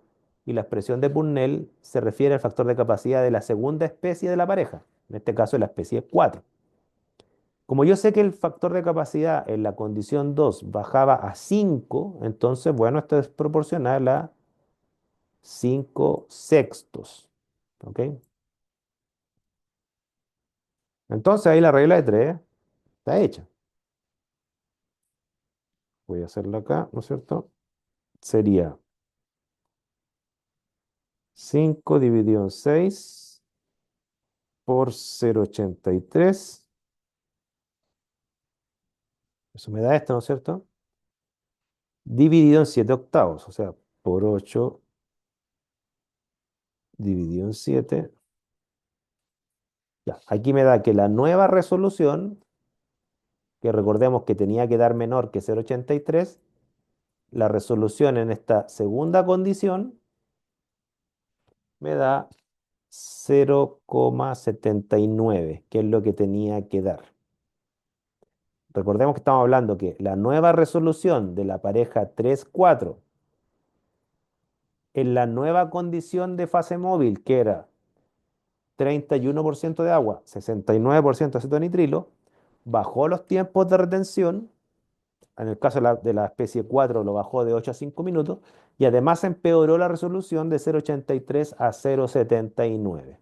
y la expresión de Purnell se refiere al factor de capacidad de la segunda especie de la pareja, en este caso de la especie 4. Como yo sé que el factor de capacidad en la condición 2 bajaba a 5, entonces, bueno, esto es proporcional a 5 sextos. ¿Ok? Entonces ahí la regla de 3 está hecha. Voy a hacerlo acá, ¿no es cierto? Sería 5 dividido en 6 por 0,83. Eso me da esto, ¿no es cierto? Dividido en 7 octavos, o sea, por 8 dividido en 7. Ya, aquí me da que la nueva resolución, que recordemos que tenía que dar menor que 0,83, la resolución en esta segunda condición me da 0,79, que es lo que tenía que dar. Recordemos que estamos hablando que la nueva resolución de la pareja 3-4 en la nueva condición de fase móvil, que era 31% de agua, 69% de acetonitrilo, bajó los tiempos de retención. En el caso de la especie 4 lo bajó de 8 a 5 minutos y además empeoró la resolución de 0,83 a 0,79.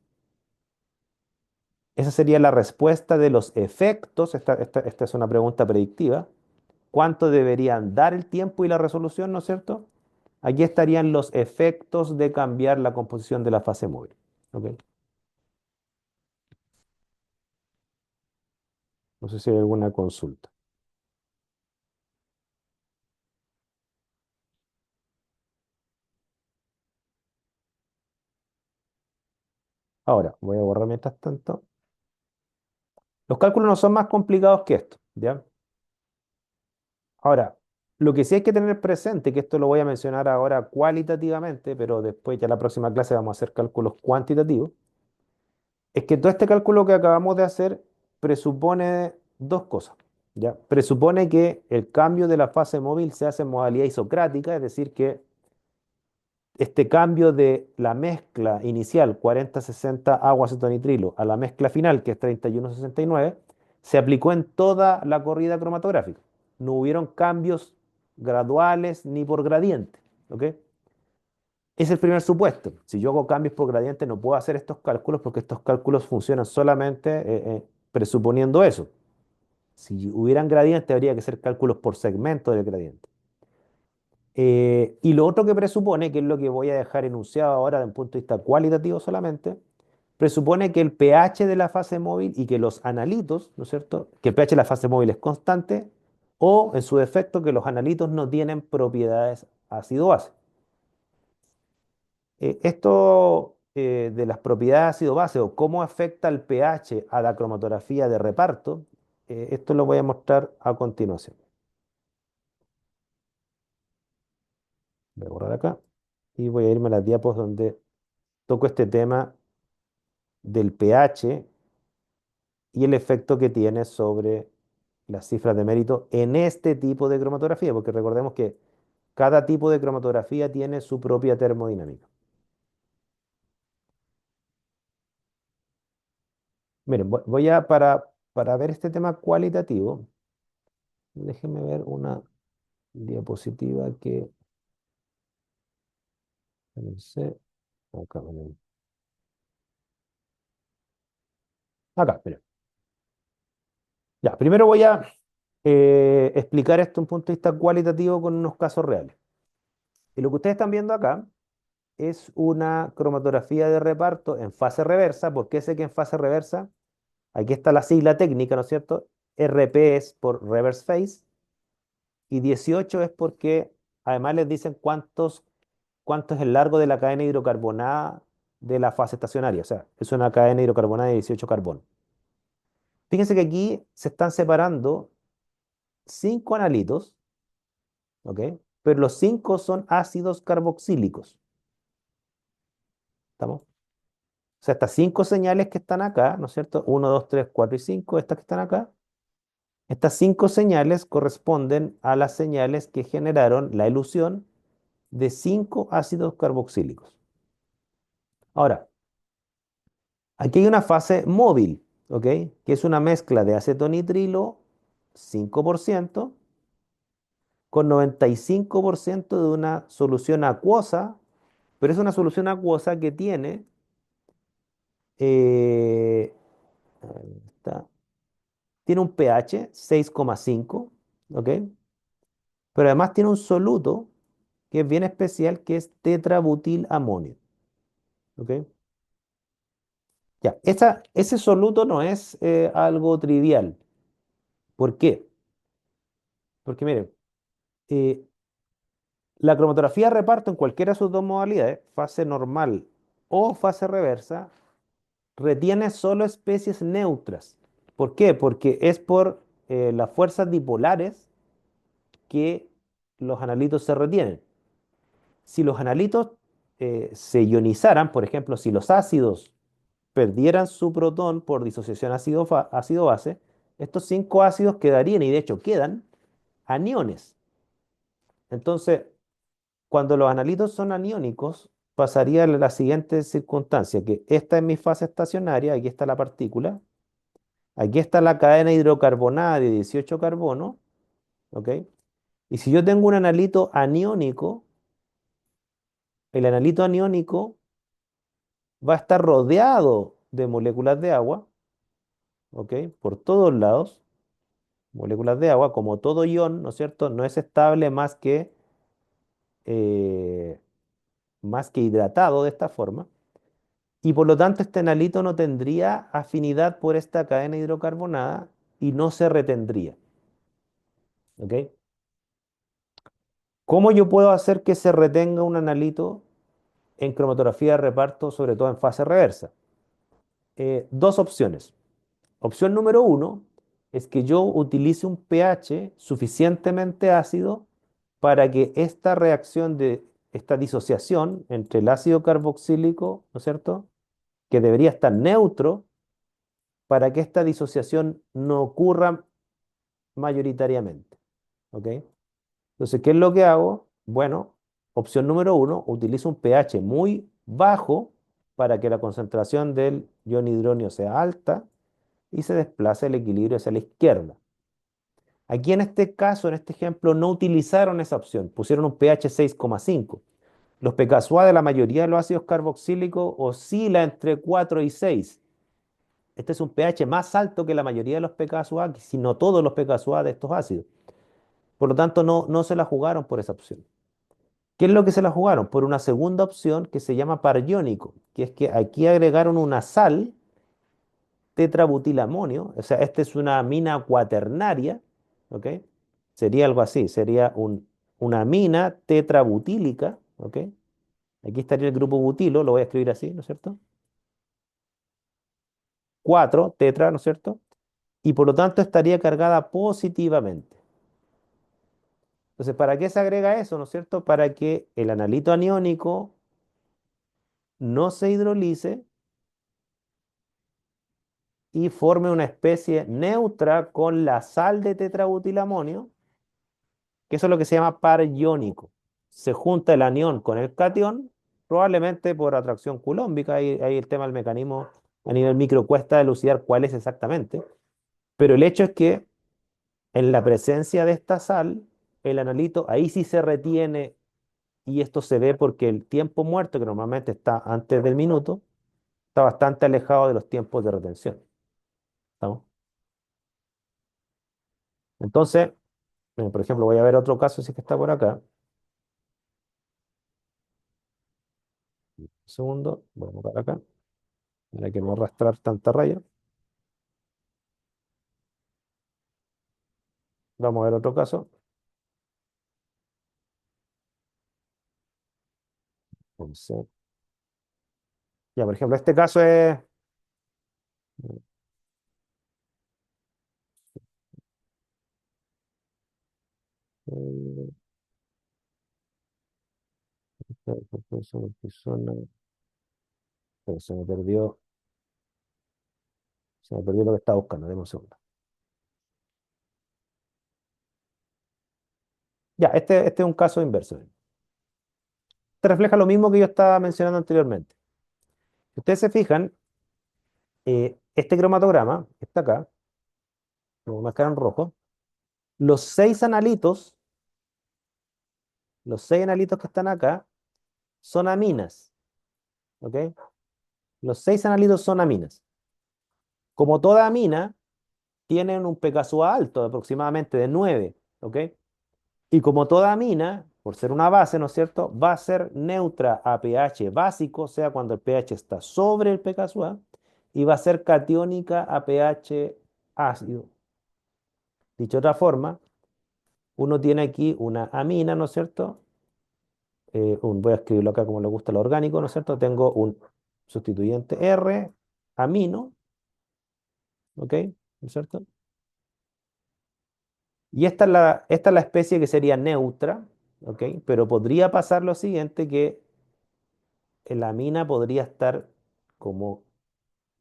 Esa sería la respuesta de los efectos. Esta es una pregunta predictiva. ¿Cuánto deberían dar el tiempo y la resolución, ¿no es cierto? Aquí estarían los efectos de cambiar la composición de la fase móvil. ¿Ok? No sé si hay alguna consulta. Ahora, voy a borrar mientras tanto. Los cálculos no son más complicados que esto, ¿ya? Ahora, lo que sí hay que tener presente, que esto lo voy a mencionar ahora cualitativamente, pero después ya la próxima clase vamos a hacer cálculos cuantitativos, es que todo este cálculo que acabamos de hacer presupone dos cosas, ¿ya? Presupone que el cambio de la fase móvil se hace en modalidad isocrática, es decir, que este cambio de la mezcla inicial 40-60 agua acetonitrilo a la mezcla final, que es 31-69, se aplicó en toda la corrida cromatográfica. No hubieron cambios graduales ni por gradiente. ¿Ok? Es el primer supuesto. Si yo hago cambios por gradiente, no puedo hacer estos cálculos porque estos cálculos funcionan solamente presuponiendo eso. Si hubieran gradiente, habría que hacer cálculos por segmento del gradiente. Y lo otro que presupone, que es lo que voy a dejar enunciado ahora desde un punto de vista cualitativo solamente, presupone que el pH de la fase móvil y que los analitos, ¿no es cierto? Que el pH de la fase móvil es constante o, en su defecto, que los analitos no tienen propiedades ácido-base. Esto de las propiedades ácido-base o cómo afecta el pH a la cromatografía de reparto, esto lo voy a mostrar a continuación. Voy a borrar acá y voy a irme a las diapos donde toco este tema del pH y el efecto que tiene sobre las cifras de mérito en este tipo de cromatografía, porque recordemos que cada tipo de cromatografía tiene su propia termodinámica. Miren, para ver este tema cualitativo, déjenme ver una diapositiva que no sé, acá, miren. Acá, miren. Ya, primero voy a explicar esto desde un punto de vista cualitativo con unos casos reales. Y lo que ustedes están viendo acá es una cromatografía de reparto en fase reversa. ¿Por qué sé que en fase reversa? Aquí está la sigla técnica, ¿no es cierto? RP es por reverse phase y 18 es porque además les dicen cuánto es el largo de la cadena hidrocarbonada de la fase estacionaria. O sea, es una cadena hidrocarbonada de 18 carbonos. Fíjense que aquí se están separando 5 analitos, ¿ok? Pero los 5 son ácidos carboxílicos. ¿Estamos? O sea, estas cinco señales que están acá, ¿no es cierto? Uno, 2, 3, 4 y 5, estas que están acá. Estas cinco señales corresponden a las señales que generaron la elusión de cinco ácidos carboxílicos. Ahora, aquí hay una fase móvil, ¿ok? Que es una mezcla de acetonitrilo 5% con 95% de una solución acuosa, pero es una solución acuosa que tiene, eh, ahí está, tiene un pH 6,5, ¿ok? Pero además tiene un soluto que es bien especial, que es tetrabutilamonio, ¿ok? Ya, ese soluto no es algo trivial. ¿Por qué? Porque mire, eh, la cromatografía de reparto en cualquiera de sus dos modalidades, fase normal o fase reversa, retiene solo especies neutras. ¿Por qué? Porque es por las fuerzas dipolares que los analitos se retienen. Si los analitos se ionizaran, por ejemplo, si los ácidos perdieran su protón por disociación ácido-base, estos cinco ácidos quedarían, y de hecho quedan, aniones. Entonces, cuando los analitos son aniónicos, pasaría la siguiente circunstancia, que esta es mi fase estacionaria, aquí está la partícula, aquí está la cadena hidrocarbonada de 18 carbonos, ¿ok? Y si yo tengo un analito aniónico, el analito aniónico va a estar rodeado de moléculas de agua, ¿ok? Por todos lados, moléculas de agua, como todo ion, ¿no es cierto? No es estable eh, más que hidratado de esta forma. Y por lo tanto, este analito no tendría afinidad por esta cadena hidrocarbonada y no se retendría, ¿ok? ¿Cómo yo puedo hacer que se retenga un analito en cromatografía de reparto, sobre todo en fase reversa? Dos opciones. Opción número uno es que yo utilice un pH suficientemente ácido para que esta reacción de esta disociación entre el ácido carboxílico, ¿no es cierto?, que debería estar neutro, para que esta disociación no ocurra mayoritariamente. ¿Ok? Entonces, ¿qué es lo que hago? Bueno, opción número uno, utilizo un pH muy bajo para que la concentración del ion hidronio sea alta y se desplace el equilibrio hacia la izquierda. Aquí en este caso, en este ejemplo, no utilizaron esa opción, pusieron un pH 6,5. Los pKa de la mayoría de los ácidos carboxílicos oscila entre 4 y 6. Este es un pH más alto que la mayoría de los pKa, si no todos los pKa de estos ácidos. Por lo tanto, no se la jugaron por esa opción. ¿Qué es lo que se la jugaron? Por una segunda opción que se llama pariónico, que es que aquí agregaron una sal, tetrabutilamonio, o sea, esta es una amina cuaternaria, ¿ok? Sería algo así, sería una amina tetrabutílica, ¿ok? Aquí estaría el grupo butilo, lo voy a escribir así, ¿no es cierto? 4 tetra, ¿no es cierto? Y por lo tanto estaría cargada positivamente. Entonces, ¿para qué se agrega eso, no es cierto? Para que el analito aniónico no se hidrolice y forme una especie neutra con la sal de tetrabutilamonio, que eso es lo que se llama par iónico. Se junta el anión con el catión, probablemente por atracción culómbica, ahí el tema del mecanismo a nivel micro cuesta elucidar cuál es exactamente, pero el hecho es que en la presencia de esta sal, el analito ahí sí se retiene, y esto se ve porque el tiempo muerto, que normalmente está antes del minuto, está bastante alejado de los tiempos de retención. ¿Estamos? Entonces, por ejemplo, voy a ver otro caso, si es que está por acá. Un segundo, voy a buscar acá, para que no arrastrar tanta raya. Vamos a ver otro caso. Entonces, ya, por ejemplo, este caso es... Pero se me perdió lo que estaba buscando, deme un segundo. Ya, este es un caso inverso. Te refleja lo mismo que yo estaba mencionando anteriormente. Si ustedes se fijan, este cromatograma, que está acá, lo voy a marcar en rojo, los seis analitos, los seis analitos que están acá, son aminas, ¿ok? Los seis analitos son aminas. Como toda amina, tienen un pKa alto, aproximadamente de 9, ¿ok? Y como toda amina, por ser una base, ¿no es cierto?, va a ser neutra a pH básico, o sea, cuando el pH está sobre el pKa, y va a ser catiónica a pH ácido. Dicho de otra forma, uno tiene aquí una amina, ¿no es cierto? Voy a escribirlo acá como le gusta lo orgánico, ¿no es cierto? Tengo un sustituyente R, amino, ¿ok? ¿No es cierto? Y esta es la especie que sería neutra, ¿ok? Pero podría pasar lo siguiente, que la amina podría estar como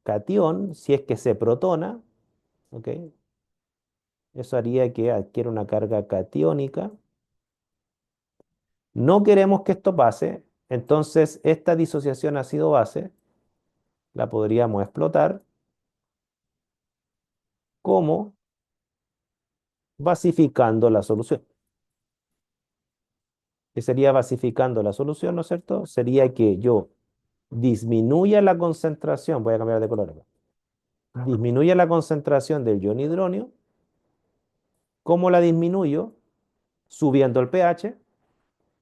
catión si es que se protona, ¿ok? Eso haría que adquiera una carga catiónica. No queremos que esto pase, entonces esta disociación ácido-base la podríamos explotar como basificando la solución. ¿Qué sería basificando la solución, no es cierto? Sería que yo disminuya la concentración, voy a cambiar de color acá, disminuya la concentración del ion hidronio. ¿Cómo la disminuyo? Subiendo el pH.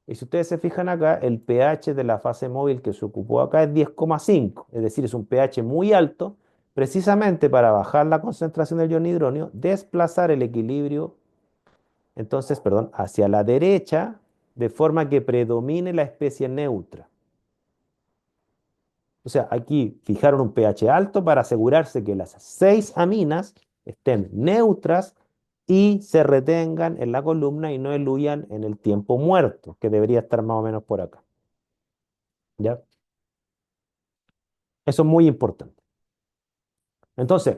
Y si ustedes se fijan acá, el pH de la fase móvil que se ocupó acá es 10,5, es decir, es un pH muy alto, precisamente para bajar la concentración del ion hidronio, desplazar el equilibrio, entonces, perdón, hacia la derecha, de forma que predomine la especie neutra. O sea, aquí fijaron un pH alto para asegurarse que las seis aminas estén neutras y se retengan en la columna y no eluyan en el tiempo muerto, que debería estar más o menos por acá. ¿Ya? Eso es muy importante. Entonces,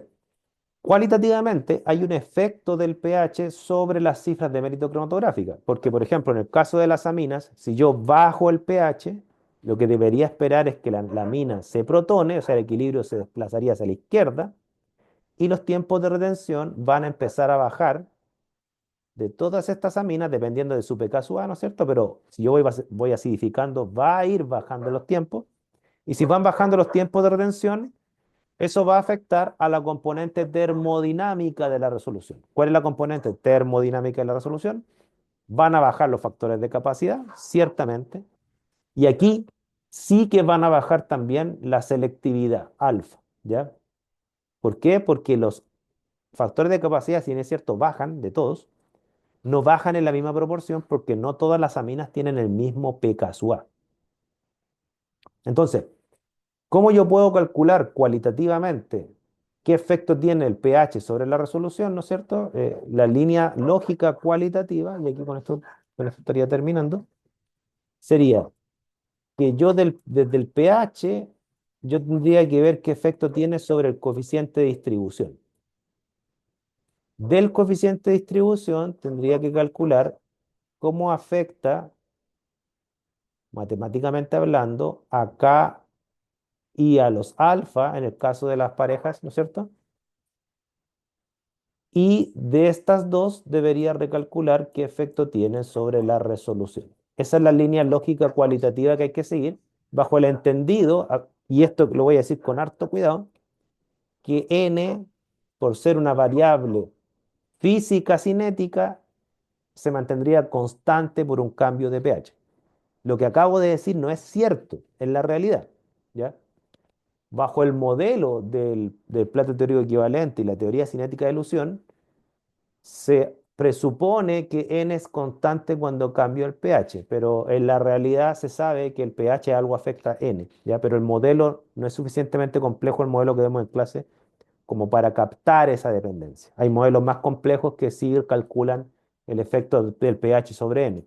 cualitativamente hay un efecto del pH sobre las cifras de mérito cromatográfica, porque por ejemplo, en el caso de las aminas, si yo bajo el pH, lo que debería esperar es que la amina se protone, o sea, el equilibrio se desplazaría hacia la izquierda, y los tiempos de retención van a empezar a bajar de todas estas aminas, dependiendo de su pKa, ¿no es cierto? Pero si yo voy acidificando, va a ir bajando los tiempos, y si van bajando los tiempos de retención, eso va a afectar a la componente termodinámica de la resolución. ¿Cuál es la componente termodinámica de la resolución? Van a bajar los factores de capacidad, ciertamente, y aquí sí que van a bajar también la selectividad alfa, ¿ya? ¿Por qué? Porque los factores de capacidad, si bien es cierto, bajan de todos, no bajan en la misma proporción porque no todas las aminas tienen el mismo pKa. Entonces, ¿cómo yo puedo calcular cualitativamente qué efecto tiene el pH sobre la resolución, ¿no es cierto? La línea lógica cualitativa, y aquí con esto estaría terminando, sería que yo desde el pH, yo tendría que ver qué efecto tiene sobre el coeficiente de distribución. Del coeficiente de distribución tendría que calcular cómo afecta, matemáticamente hablando, a K y a los alfa, en el caso de las parejas, ¿no es cierto? Y de estas dos debería recalcular qué efecto tienen sobre la resolución. Esa es la línea lógica cualitativa que hay que seguir, bajo el entendido, y esto lo voy a decir con harto cuidado, que n, por ser una variable física cinética, se mantendría constante por un cambio de pH. Lo que acabo de decir no es cierto en la realidad, ¿ya? Bajo el modelo del plato teórico equivalente y la teoría cinética de ilusión, se presupone que n es constante cuando cambio el pH, pero en la realidad se sabe que el pH algo afecta a n, ¿ya? Pero el modelo no es suficientemente complejo, el modelo que vemos en clase, como para captar esa dependencia. Hay modelos más complejos que sí calculan el efecto del pH sobre n,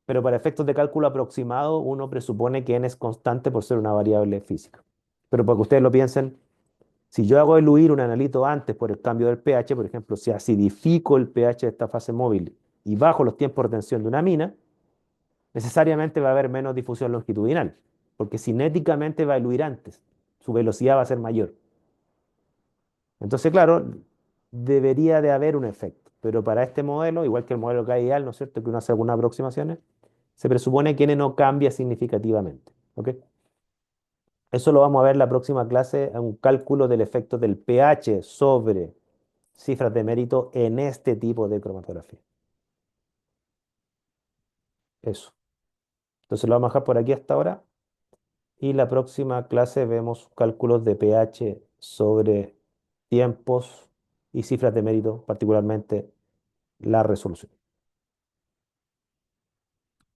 pero para efectos de cálculo aproximado uno presupone que n es constante por ser una variable física. Pero para que ustedes lo piensen, si yo hago eluir un analito antes por el cambio del pH, por ejemplo, si acidifico el pH de esta fase móvil y bajo los tiempos de retención de una amina, necesariamente va a haber menos difusión longitudinal, porque cinéticamente va a eluir antes, su velocidad va a ser mayor. Entonces, claro, debería de haber un efecto, pero para este modelo, igual que el modelo ideal, ¿no es cierto?, que uno hace algunas aproximaciones, se presupone que N no cambia significativamente. ¿Ok? Eso lo vamos a ver en la próxima clase, en un cálculo del efecto del pH sobre cifras de mérito en este tipo de cromatografía. Eso. Entonces lo vamos a dejar por aquí hasta ahora. Y la próxima clase vemos cálculos de pH sobre tiempos y cifras de mérito, particularmente la resolución.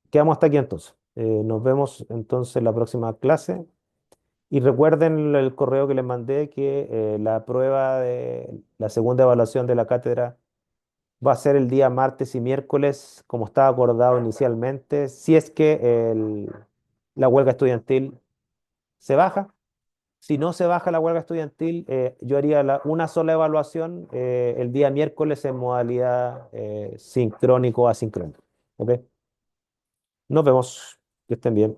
Quedamos hasta aquí entonces. Nos vemos entonces en la próxima clase. Y recuerden el correo que les mandé que la prueba de la segunda evaluación de la cátedra va a ser el día martes y miércoles, como estaba acordado inicialmente, si es que la huelga estudiantil se baja. Si no se baja la huelga estudiantil, yo haría una sola evaluación el día miércoles en modalidad sincrónico-asincrónico. ¿Ok? Nos vemos. Que estén bien.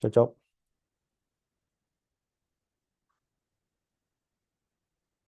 Chao, chao.